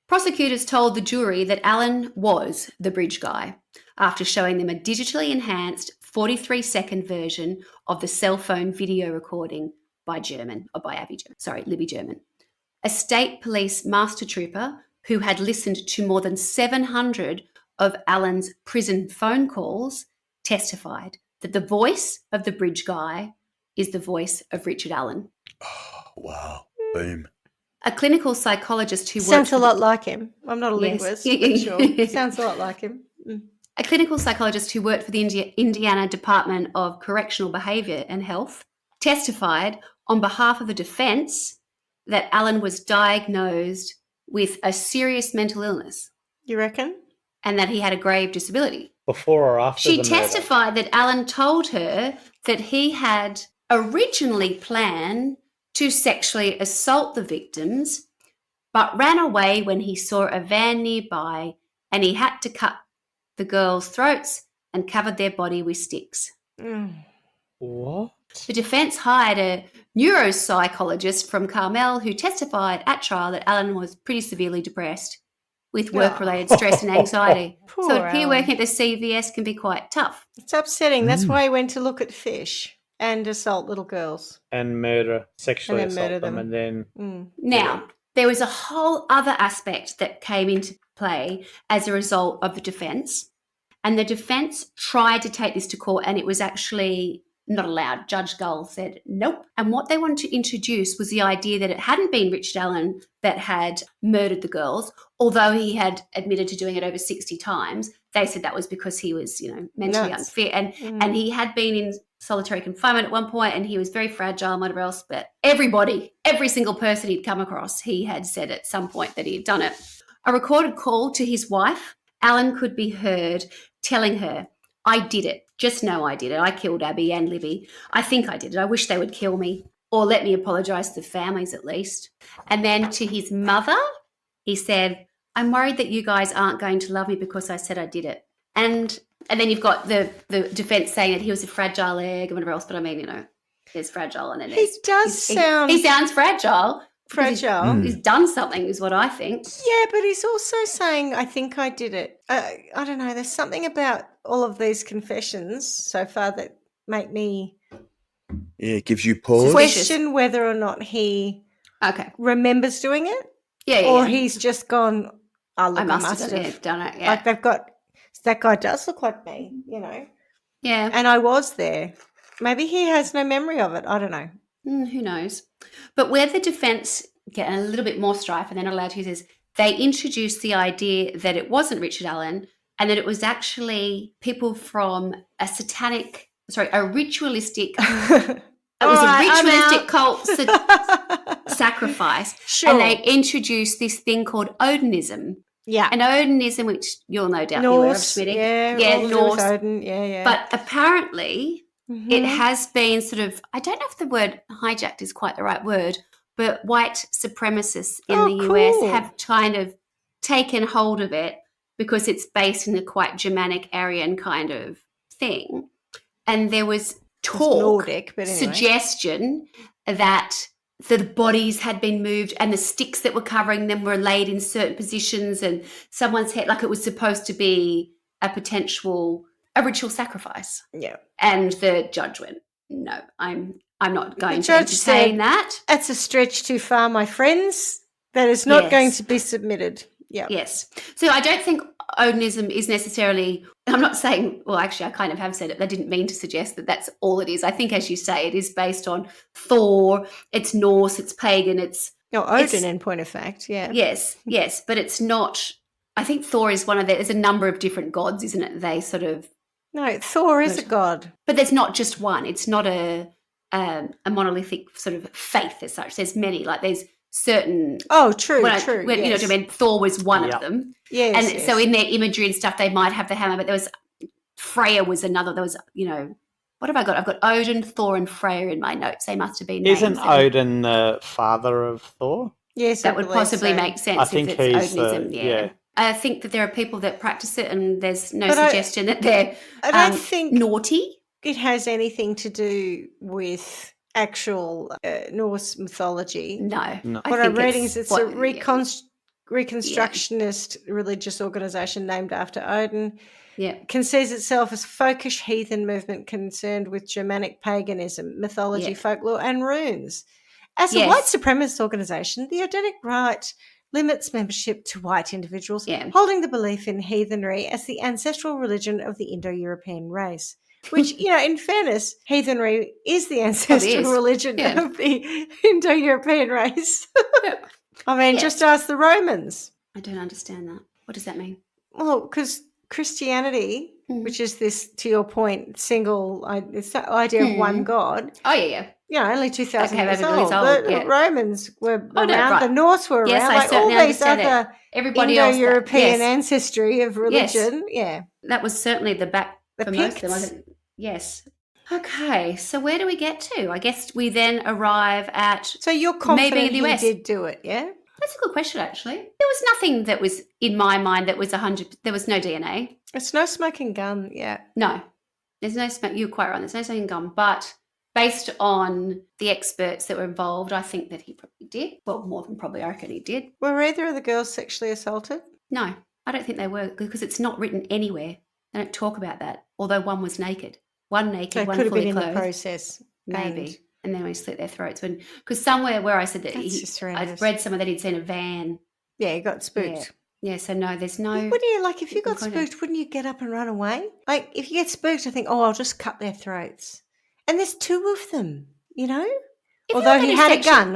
Prosecutors told the jury that Alan was the bridge guy after showing them a digitally enhanced 43-second version of the cell phone video recording by Libby German. A state police master trooper who had listened to more than 700 of Alan's prison phone calls testified that the voice of the bridge guy is the voice of Richard Allen. Oh, wow. Boom. A clinical psychologist who sounds a lot like him. I'm not a linguist, but sure. Sounds a lot like him. A clinical psychologist who worked for the Indiana Department of Correctional Behavior and Health testified on behalf of the defense that Alan was diagnosed with a serious mental illness. You reckon? And that he had a grave disability. Before or after She the murder? testified that Alan told her that he had originally planned to sexually assault the victims, but ran away when he saw a van nearby and he had to cut the girls' throats and covered their body with sticks. What? The defense hired a neuropsychologist from Carmel who testified at trial that Alan was pretty severely depressed with work-related stress and anxiety. Poor So here Alan. working at the CVS can be quite tough. It's upsetting. That's why he went to look at fish and assault little girls. And murder, sexually And then assault murder them, them. and then... Now, there was a whole other aspect that came into play as a result of the defense. And the defense tried to take this to court and it was actually not allowed. Judge Gull said nope. And what they wanted to introduce was the idea that it hadn't been Richard Allen that had murdered the girls, although he had admitted to doing it over 60 times. They said that was because he was, mentally unfit. And he had been in solitary confinement at one point and he was very fragile and whatever else. But every single person he'd come across, he had said at some point that he had done it. A recorded call to his wife, Alan could be heard telling her, I did it. Just know I did it. I killed Abby and Libby. I think I did it. I wish they would kill me or let me apologise to the families at least. And then to his mother, he said, I'm worried that you guys aren't going to love me because I said I did it. And then you've got the defence saying that he was a fragile egg and whatever else. But I mean, there's fragile and then He sounds fragile. Fragile. He's done something is what I think. Yeah, but he's also saying, I think I did it. I don't know. There's something about all of these confessions so far that make me it gives you pause. question whether or not he remembers doing it. Or he's just gone, oh, look, I must have done it. Yeah. Like that guy does look like me, Yeah. And I was there. Maybe he has no memory of it. I don't know. Who knows? But where the defence get a little bit more strife and they're not allowed to use this, they introduced the idea that it wasn't Richard Allen and that it was actually people from a ritualistic cult sacrifice. Sure. And they introduced this thing called Odinism. Yeah. And Odinism, which you'll no doubt be aware of, Smitty. Yeah, Norse. Odin. Yeah. But apparently it has been sort of, I don't know if the word hijacked is quite the right word, but white supremacists in the US have kind of taken hold of it because it's based in a quite Germanic Aryan kind of thing. And there was talk, Nordic, but anyway. Suggestion that the bodies had been moved and the sticks that were covering them were laid in certain positions and someone's head, like it was supposed to be a ritual sacrifice. Yeah. And the judge went, no, I'm not going to entertain that. That's a stretch too far, my friends. That is not going to be submitted. Yeah. Yes. So I don't think Odinism is necessarily, I'm not saying, well, actually, I kind of have said it. I didn't mean to suggest that that's all it is. I think, as you say, it is based on Thor, it's Norse, it's pagan, Odin in point of fact, yeah. Yes. But it's not, I think Thor is there's a number of different gods, isn't it? They sort of. No, Thor is a god. But there's not just one. It's not a monolithic sort of faith as such. There's many, like there's certain. Oh, true. Yes. You know what I mean? Thor was one of them. Yes. And so in their imagery and stuff, they might have the hammer, but there was Freya was another. There was, what have I got? I've got Odin, Thor, and Freya in my notes. They must have been. Isn't Odin the father of Thor? Yes, that would possibly make sense. I think if it's he's Odinism. yeah. I think that there are people that practice it, and there's no suggestion that they're I don't think naughty. It has anything to do with actual Norse mythology. No. What I'm reading is it's a reconstructionist religious organisation named after Odin. Yeah. Conceives itself as folkish heathen movement concerned with Germanic paganism, mythology, folklore, and runes. As a white supremacist organisation, the Odinic Rite limits membership to white individuals holding the belief in heathenry as the ancestral religion of the Indo-European race. Which, in fairness, heathenry is the ancestral religion of the Indo-European race. I mean, just ask the Romans. I don't understand that. What does that mean? Well, because Christianity, which is this, to your point, it's the idea of one God. Oh, yeah. Only 2,000 years old. The Romans were around, the Norse were around, yes, all these other Indo-European ancestry of religion. Yes. Yeah. That was certainly the back for most of them. Yes. Okay, so where do we get to? I guess we then arrive at. So you're confident maybe in the US. He did do it, yeah? That's a good question, actually. There was nothing that was in my mind that was 100. There was no DNA. It's no smoking gun, yeah. No, there's no smoke. You're quite right. There's no smoking gun, but based on the experts that were involved, I think that he probably did. Well, more than probably, I reckon he did. Were either of the girls sexually assaulted? No, I don't think they were because it's not written anywhere. They don't talk about that. Although one was naked. One naked, one fully clothed. Could have been in the process. Maybe. And then we slit their throats. Because somewhere where I said that I've read somewhere that he'd seen a van. Yeah, he got spooked. Yeah, so no, there's no. Wouldn't you, if you got spooked, wouldn't you get up and run away? If you get spooked, I think, I'll just cut their throats. And there's two of them, Although he had a gun.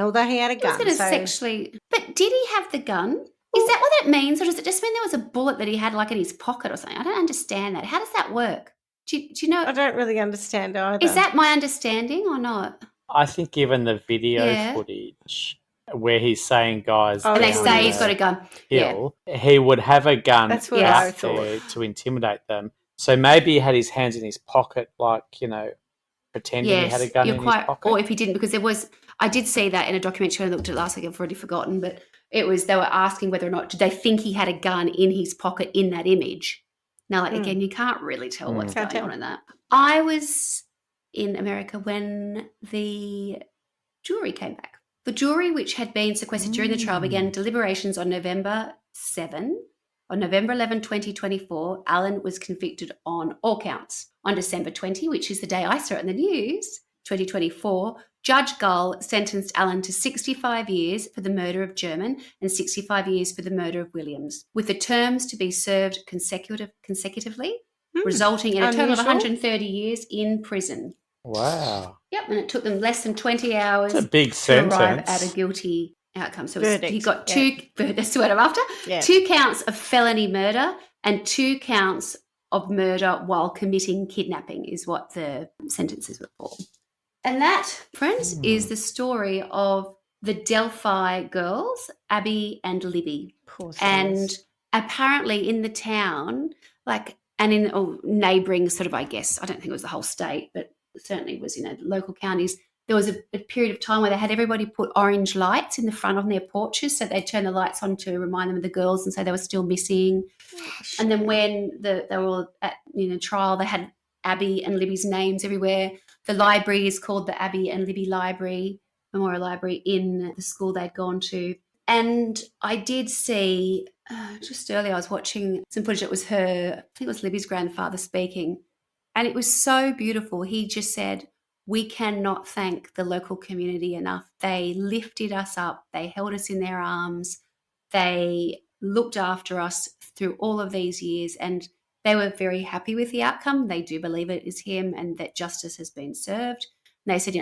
Sexually. But did he have the gun? Is that what that means? Or does it just mean there was a bullet that he had in his pocket or something? I don't understand that. How does that work? Do you know? I don't really understand either. Is that my understanding or not? I think given the video footage where he's saying guys... and they say he's got a gun. He would have a gun out there to intimidate them. So maybe he had his hands in his pocket, pretending he had a gun in his pocket. Or if he didn't, because there was... I did see that in a documentary. I looked at it last week. I've already forgotten, but it was they were asking whether or not did they think he had a gun in his pocket in that image. Now, again, you can't really tell what's going on in that. I was in America when the jury came back. The jury, which had been sequestered during the trial, began deliberations on November 7. On November 11, 2024, Allen was convicted on all counts. On December 20, which is the day I saw it in the news, 2024, Judge Gull sentenced Allen to 65 years for the murder of German and 65 years for the murder of Williams, with the terms to be served consecutively, resulting in a total of 130 years in prison. Wow. Yep, and it took them less than 20 hours That's a big sentence. to arrive at a guilty outcome. So he got that's what I'm after, 2 counts of felony murder and 2 counts of murder while committing kidnapping is what the sentences were for. And that, friends, is the story of the Delphi girls, Abby and Libby. And apparently in the town, and in neighbouring sort of, I guess, I don't think it was the whole state, but certainly was, the local counties, there was a period of time where they had everybody put orange lights in the front of their porches, so they'd turn the lights on to remind them of the girls and say they were still missing. And then when they were all at trial, they had Abby and Libby's names everywhere. The library is called the Abby and Libby Library, Memorial Library, in the school they'd gone to. And I did see, just earlier I was watching some footage. It was I think it was Libby's grandfather speaking, and it was so beautiful. He just said, we cannot thank the local community enough. They lifted us up. They held us in their arms. They looked after us through all of these years, and they were very happy with the outcome. They do believe it is him and that justice has been served. And they said,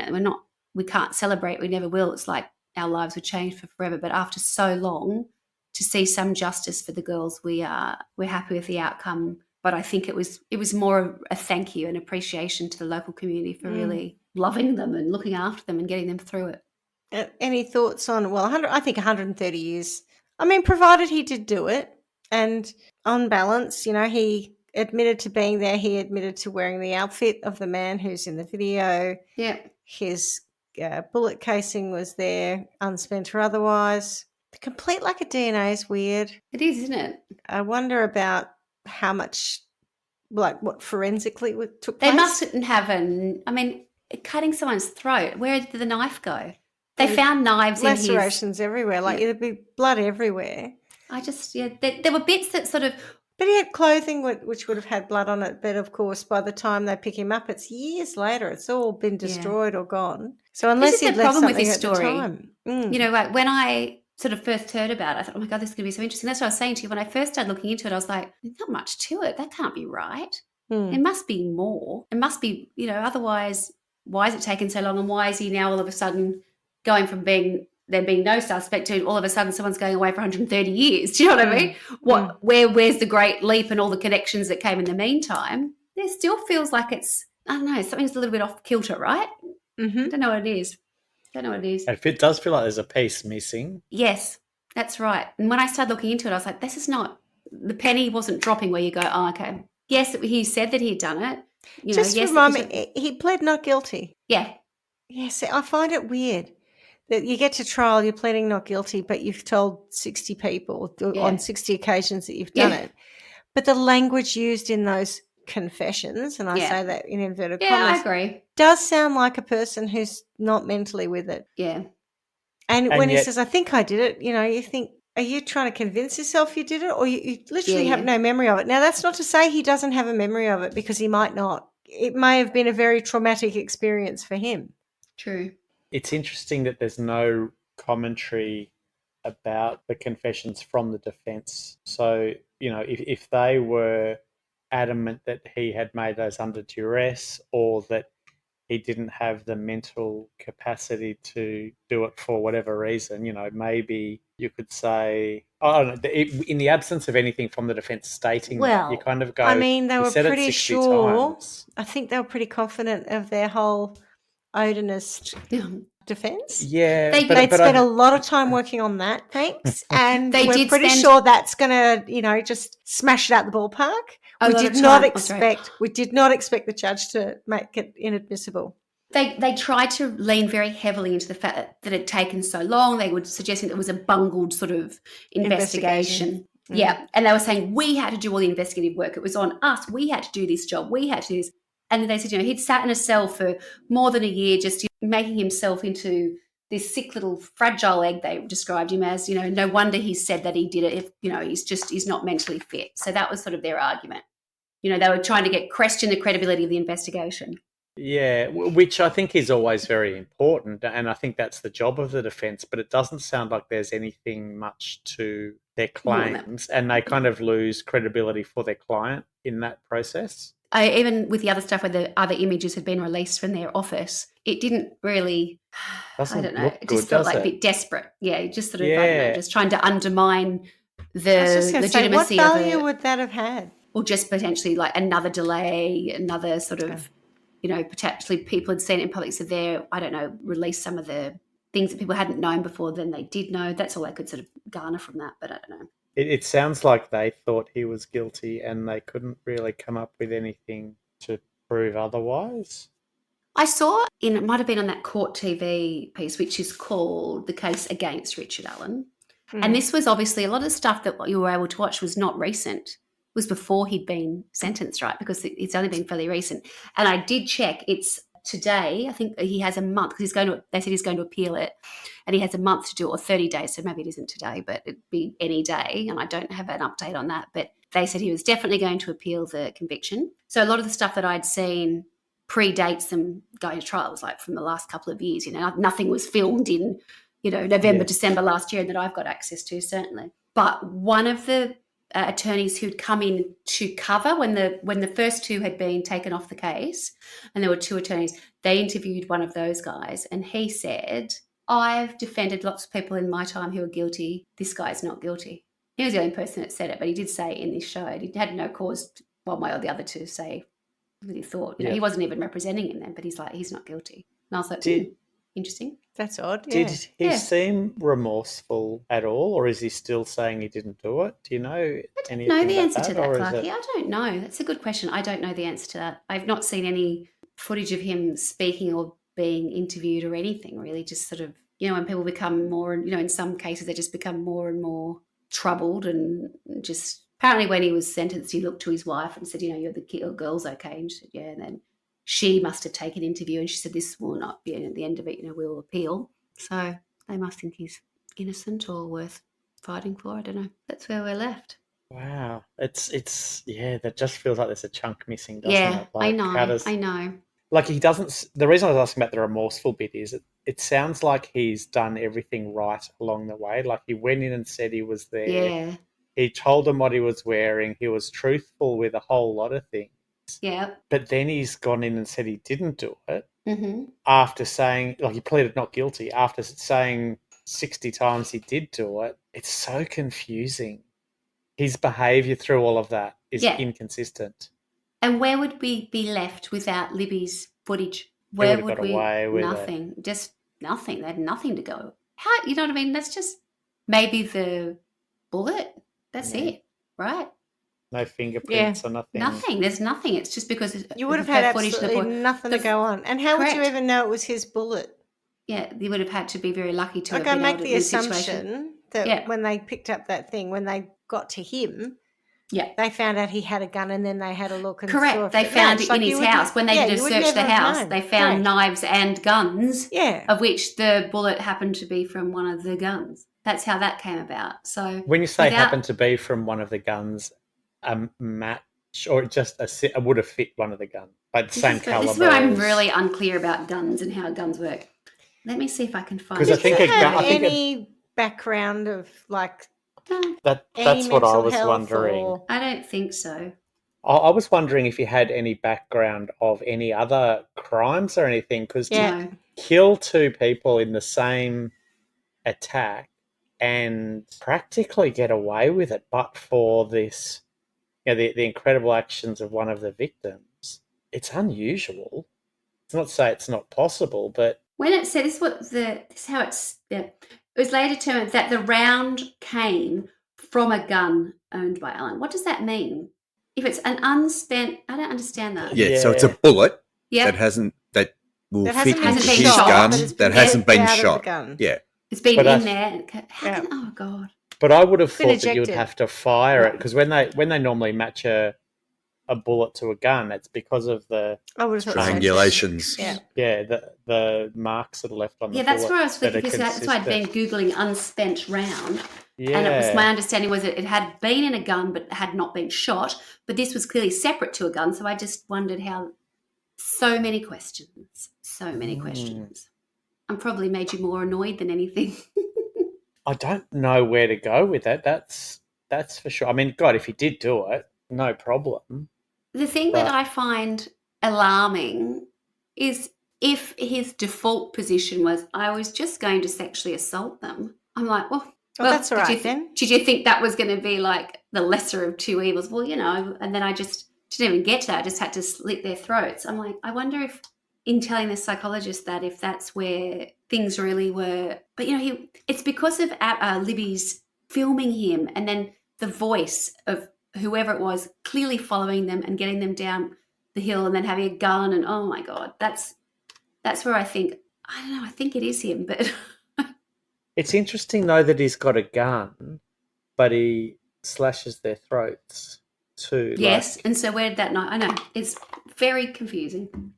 we can't celebrate. We never will. It's like our lives would change for forever. But after so long, to see some justice for the girls, we're happy with the outcome. But I think it was more a thank you and appreciation to the local community for really loving them and looking after them and getting them through it. Any thoughts on, I think 130 years. I mean, provided he did do it, and on balance, he admitted to being there. He admitted to wearing the outfit of the man who's in the video. Yeah. His bullet casing was there, unspent or otherwise. The complete lack of DNA is weird. It is, isn't it? I wonder about how much, what forensically took place. They mustn't have cutting someone's throat. Where did the knife go? They found knives in his... Lacerations everywhere. There'd be blood everywhere. There were bits that sort of... But he had clothing which would have had blood on it. But, of course, by the time they pick him up, it's years later. It's all been destroyed or gone. So unless he'd left something at the time. When I sort of first heard about it, I thought, oh, my God, this is going to be so interesting. That's what I was saying to you. When I first started looking into it, I was like, there's not much to it. That can't be right. There must be more. It must be, otherwise, why is it taking so long? And why is he now all of a sudden going from there being no suspect to all of a sudden someone's going away for 130 years? Do you know what I mean? Where's the great leap and all the connections that came in the meantime? There still feels like it's, I don't know, something's a little bit off kilter, right? Mm-hmm. I don't know what it is. If it does feel like there's a piece missing. Yes, that's right. And when I started looking into it, I was like, this is not, the penny wasn't dropping where you go, oh, okay. Yes, he said that he'd done it. Remind me, he pled not guilty. Yeah. Yes, I find it weird that you get to trial, you're pleading not guilty, but you've told 60 people on 60 occasions that you've done it. But the language used in those confessions, and I say that in inverted commas, I agree, does sound like a person who's not mentally with it. Yeah. And when he says, I think I did it, you think, are you trying to convince yourself you did it, or you literally have no memory of it? Now, that's not to say he doesn't have a memory of it, because he might not. It may have been a very traumatic experience for him. True. It's interesting that there's no commentary about the confessions from the defence. So, if they were adamant that he had made those under duress, or that he didn't have the mental capacity to do it for whatever reason, maybe you could say, I don't know, in the absence of anything from the defence stating that, you kind of go, they were pretty sure. Times. I think they were pretty confident of their whole Odinist defence. Yeah. They'd spent a lot of time working on that, thanks. And we're pretty sure that's going to, just smash it out the ballpark. We did not expect the judge to make it inadmissible. They tried to lean very heavily into the fact that it had taken so long. They were suggesting it was a bungled sort of investigation. Yeah. And they were saying, we had to do all the investigative work. It was on us. We had to do this job. We had to do this. And then they said, he'd sat in a cell for more than a year, just making himself into this sick little fragile egg, they described him as. No wonder he said that he did it if, he's not mentally fit. So that was sort of their argument. They were trying to question the credibility of the investigation. Yeah, which I think is always very important, and I think that's the job of the defence, but it doesn't sound like there's anything much to their claims, and they kind of lose credibility for their client in that process. Even with the other stuff where the other images had been released from their office, it didn't really, doesn't I don't know, look it just good, felt like a bit desperate. Yeah, just sort of, I don't know, just trying to undermine the legitimacy what value would that have had? Or just potentially like another delay, another sort of, potentially people had seen it in public, so release some of the things that people hadn't known before than they did know. That's all I could sort of garner from that, but I don't know. It sounds like they thought he was guilty and they couldn't really come up with anything to prove otherwise. I saw it might have been on that Court TV piece, which is called The Case Against Richard Allen. And this was obviously a lot of the stuff that you were able to watch was not recent. It was before he'd been sentenced, right? Because it's only been fairly recent. And I did check. It's today. I think he has a month because they said he's going to appeal it, and he has a month to do it, or 30 days. So maybe it isn't today, but it'd be any day. And I don't have an update on that. But they said he was definitely going to appeal the conviction. So a lot of the stuff that I'd seen predates them going to trial. It was like from the last couple of years. Nothing was filmed in November, December last year, and that I've got access to, certainly. But one of the attorneys who'd come in to cover when the first two had been taken off the case, and there were two attorneys, they interviewed one of those guys, and he said, I've defended lots of people in my time who are guilty. This guy's not guilty. He was the only person that said it, but he did say in this show, he had no cause one way or the other to say what he thought. He wasn't even representing him then, but he's like, he's not guilty. And I was like, interesting. That's odd. Did he seem remorseful at all, or is he still saying he didn't do it? Do you know anything know the about answer to that, Clarky. it... I don't know. That's a good question. I don't know the answer to that. I've not seen any footage of him speaking or being interviewed or anything, really. Just sort of, when people become more, in some cases they just become more and more troubled, and just apparently when he was sentenced, he looked to his wife and said, you're the girl's okay. And she said, yeah. And then she must have taken an interview and she said, this will not be at the end of it, we'll appeal. So they must think he's innocent or worth fighting for. I don't know. That's where we're left. Wow. It's that just feels like there's a chunk missing, doesn't it? Like, I know. Like he doesn't, the reason I was asking about the remorseful bit is it sounds like he's done everything right along the way. Like he went in and said he was there. Yeah. He told them what he was wearing. He was truthful with a whole lot of things. Yeah. But then he's gone in and said he didn't do it after saying, he pleaded not guilty, after saying 60 times he did do it. It's so confusing. His behaviour through all of that is inconsistent. And where would we be left without Libby's footage? Where would we? Away with nothing. Just nothing. They had nothing to go. How? You know what I mean? That's just maybe the bullet. That's it, right? No fingerprints or nothing. Nothing. There's nothing. It's just because you would have had absolutely nothing to go on. And how would you even know it was his bullet? Yeah, you would have had to be very lucky to have I been make able the to assumption that when they picked up that thing, when they got to him, they found out he had a gun, and then they had a look and saw they found it in his house. When they did a search the house, they found knives and guns, of which the bullet happened to be from one of the guns. That's how that came about. So when you say happened to be from one of the guns, a match or just would have fit one of the guns, like the same caliber. This is where I'm really unclear about guns and how guns work. Let me see if I can find. Because I think any background of like that's what I was wondering. I don't think so. I was wondering if he had any background of any other crimes or anything, because to kill two people in the same attack and practically get away with it, but for this, the incredible actions of one of the victims, it's unusual. It's not to say it's not possible, but when it said it was later determined that the round came from a gun owned by Allen. What does that mean? If it's an unspent, I don't understand that. Yeah. So it's a bullet that will fit into his gun that hasn't been shot. Yeah. It's been in there. Oh, God. But I would have thought that you would have to fire it, because when they normally match a bullet to a gun, it's because of the triangulations. The marks that are left on the bullet. Yeah, that's where I was thinking, because that's why I'd been Googling unspent round. Yeah. And it was, my understanding was that it had been in a gun but had not been shot, but this was clearly separate to a gun, so I just wondered how. So many questions. I'm probably made you more annoyed than anything. I don't know where to go with that. That's for sure. I mean, God, if he did do it, no problem. The thing that I find alarming is if his default position was, I was just going to sexually assault them. I'm like, well that's all right then. Did you think that was going to be like the lesser of two evils? Well, and then I just didn't even get to that. I just had to slit their throats. I'm like, I wonder if in telling the psychologist that if that's where things really were. But, it's because of Libby's filming him and then the voice of whoever it was clearly following them and getting them down the hill and then having a gun and, oh, my God, that's that's where I think it is him, but it's interesting though that he's got a gun, but he slashes their throats too. Yes, and so where did that know? I know, it's very confusing.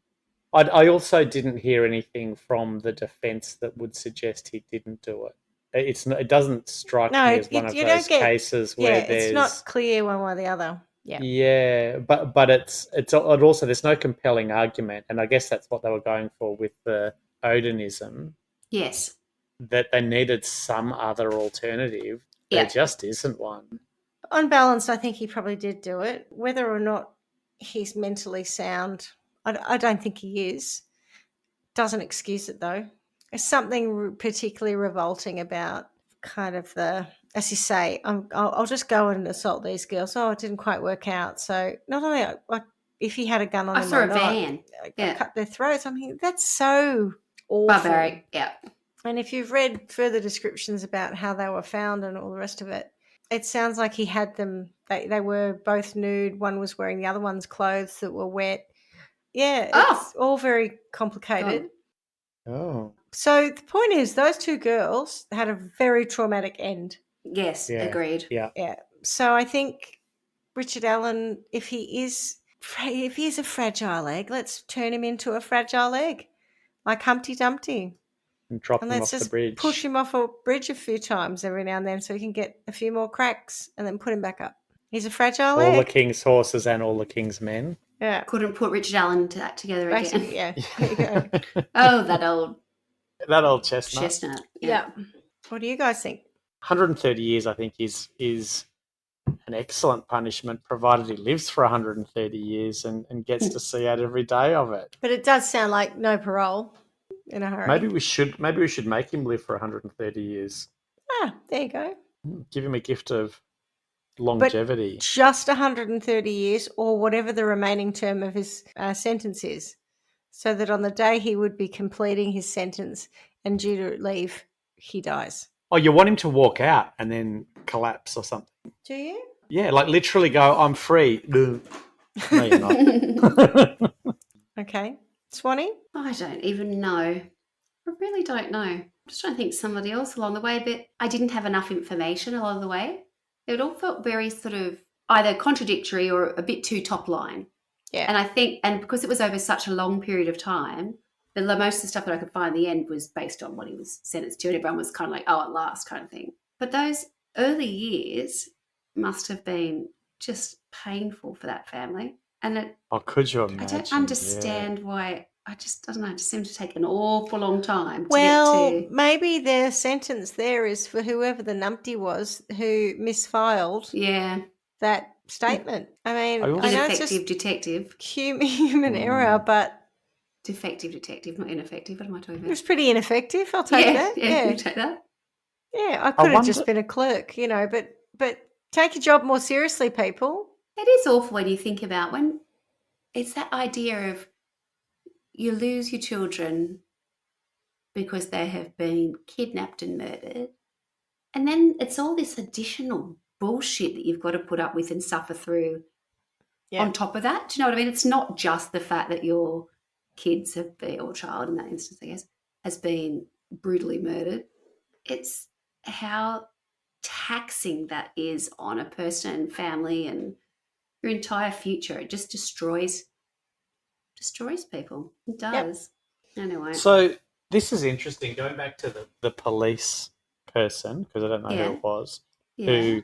I also didn't hear anything from the defence that would suggest he didn't do it. It doesn't strike me as one of those cases where it's not clear one way or the other. Yeah, but it's also there's no compelling argument, and I guess that's what they were going for with the Odinism. Yes, that they needed some other alternative. There just isn't one. On balance, I think he probably did do it. Whether or not he's mentally sound, I don't think he is. Doesn't excuse it though. There's something particularly revolting about kind of as you say, I'll just go and assault these girls. Oh, it didn't quite work out. So not only like if he had a gun on him or not, van, cut their throats. I mean, that's so awful. Barbaric, yeah. And if you've read further descriptions about how they were found and all the rest of it, it sounds like he had them. They were both nude. One was wearing the other one's clothes that were wet. Yeah, it's all very complicated. Oh. So the point is, those two girls had a very traumatic end. Yes, agreed. Yeah. So I think Richard Allen, if he is a fragile egg, let's turn him into a fragile egg, like Humpty Dumpty. And drop him off the bridge. Push him off a bridge a few times every now and then so he can get a few more cracks and then put him back up. He's a fragile egg. All the king's horses and all the king's men. Yeah. Couldn't put Richard Allen together basically, again. Yeah. There you go. Oh, that old chestnut. Yeah. What do you guys think? 130 years, I think, is an excellent punishment, provided he lives for 130 years and gets to see out every day of it. But it does sound like no parole in a hurry. Maybe we should make him live for 130 years. There you go. Give him a gift of longevity. But just 130 years or whatever the remaining term of his sentence is, so that on the day he would be completing his sentence and due to leave, he dies. Oh, you want him to walk out and then collapse or something? Do you? Yeah, like literally go, I'm free. No, you're not. Okay. Swanny? I don't even know. I really don't know. I'm just trying to think somebody else along the way, but I didn't have enough information along the way. It all felt very sort of either contradictory or a bit too top line. Yeah. And I think, and because it was over such a long period of time, most of the stuff that I could find in the end was based on what he was sentenced to, and everyone was kind of like, oh, at last kind of thing. But those early years must have been just painful for that family. And could you imagine? I don't understand why. I don't know. It just seemed to take an awful long time to well, get to... maybe their sentence there is for whoever the numpty was who misfiled that statement. I mean, I know it's just detective. Human error, but... Defective detective, not ineffective. What am I talking about? It was pretty ineffective. I'll take that. Yeah, you take that. Yeah, I could have just been a clerk, but take your job more seriously, people. It is awful when you think about when it's that idea of you lose your children because they have been kidnapped and murdered, and then it's all this additional bullshit that you've got to put up with and suffer through on top of that. Do you know what I mean? It's not just the fact that your kids have been, or child in that instance, I guess, has been brutally murdered. It's how taxing that is on a person and family and your entire future. It just destroys people. It does. Anyway. So this is interesting. Going back to the police person, because I don't know who it was, who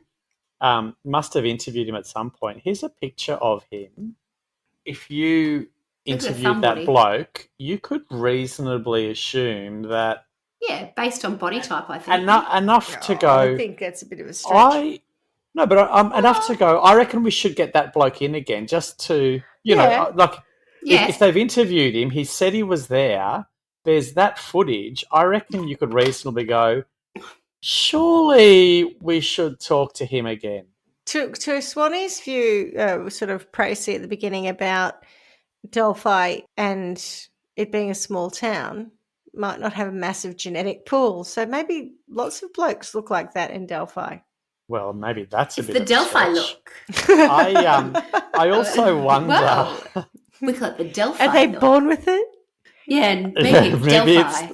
must have interviewed him at some point. Here's a picture of him. If you interviewed that bloke, you could reasonably assume that. Yeah, based on body type, I think. Enough to go. I think that's a bit of a stretch. Enough to go. I reckon we should get that bloke in again, just to if they've interviewed him, he said he was there. There's that footage. I reckon you could reasonably go, surely we should talk to him again. To Swanny's view, sort of précis at the beginning about Delphi and it being a small town might not have a massive genetic pool. So maybe lots of blokes look like that in Delphi. Well, maybe that's it's a bit the of a Delphi stretch. look. I also wonder. Well, we call it the Delphi Are they look. born with it? Yeah, and maybe it's Delphi.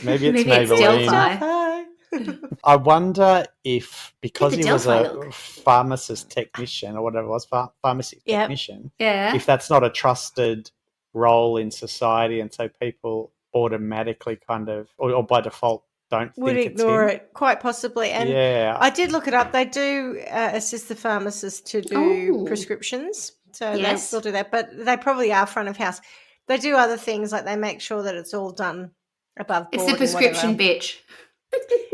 Maybe it's Maybelline. Delphi. I wonder if, because he was a look. pharmacist technician or whatever it was, pharmacy technician, Yeah. if that's not a trusted role in society, and so people automatically kind of, or by default, would think ignore it's him. it, quite possibly. And I did look it up. They do assist the pharmacist to do prescriptions, so they'll do that. But they probably are front of house. They do other things, like they make sure that it's all done above board. It's the prescription bitch.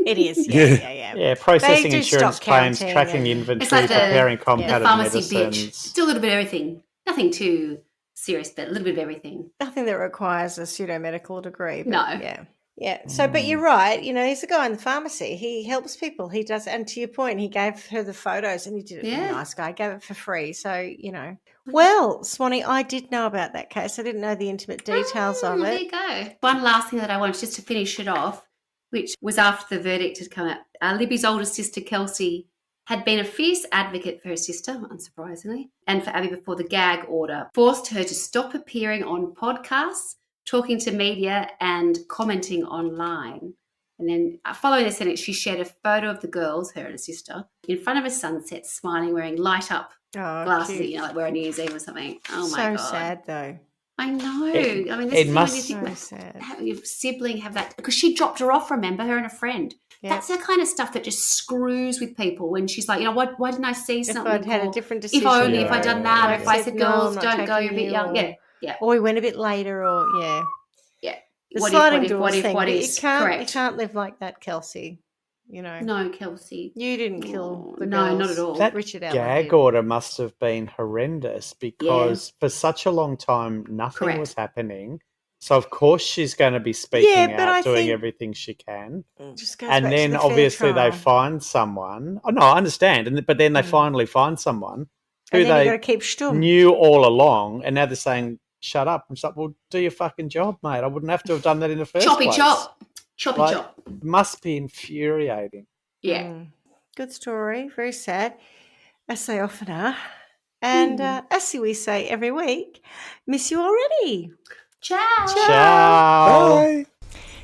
It is, yeah. Yeah, processing insurance claims, tracking inventory, like preparing compounded the pharmacy medicines. bitch. Still a little bit of everything. Nothing too serious, but a little bit of everything. Nothing that requires a pseudo-medical degree. But no. Yeah. So, but you're right. You know, he's a guy in the pharmacy. He helps people. He does. And to your point, he gave her the photos and he did it. Yeah. Nice guy. Gave it for free. So, you know. Well, Swanny, I did know about that case. I didn't know the intimate details of it. There you go. One last thing that I wanted just to finish it off, which was after the verdict had come out. Libby's older sister, Kelsey, had been a fierce advocate for her sister, unsurprisingly, and for Abby before the gag order forced her to stop appearing on podcasts, talking to media and commenting online. And then following the sentence, she shared a photo of the girls, her and her sister, in front of a sunset, smiling, wearing light up glasses, cute. you know, like we're on New Year's Eve or something. Oh my God. So sad though. I know. I mean, this is when you think sad. Your sibling have that, because she dropped her off, remember, her and a friend. Yep. That's the kind of stuff that just screws with people when she's like, you know, why didn't I see something? If I'd had a different decision. If I'd done that, or if I said, girls, don't go, you're a bit young. Yeah. Or we went a bit later, or Yeah. The sliding doors thing. You can't live like that, Kelsey. You know. No, Kelsey. You didn't kill the girls. No, not at all. That Richard gag order must have been horrendous because for such a long time nothing was happening. So of course she's going to be speaking out, doing everything she can. And then obviously they find someone. Oh no, I understand. But then they finally find someone who they keep knew all along, and now they're saying, shut up. I'm like, well, do your fucking job, mate. I wouldn't have to have done that in the first place. Choppy chop. It must be infuriating. Yeah. Good story. Very sad, as they often are. And as we say every week, miss you already. Ciao. Bye.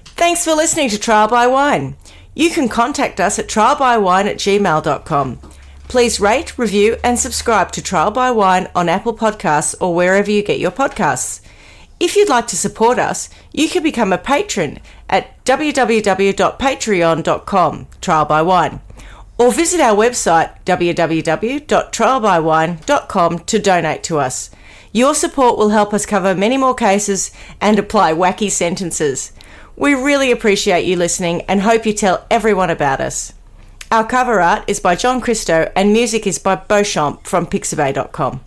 Thanks for listening to Trial by Wine. You can contact us at trialbywine@gmail.com. Please rate, review and subscribe to Trial by Wine on Apple Podcasts or wherever you get your podcasts. If you'd like to support us, you can become a patron at www.patreon.com, Trial by Wine, or visit our website www.trialbywine.com to donate to us. Your support will help us cover many more cases and apply wacky sentences. We really appreciate you listening and hope you tell everyone about us. Our cover art is by John Christo and music is by Beauchamp from pixabay.com.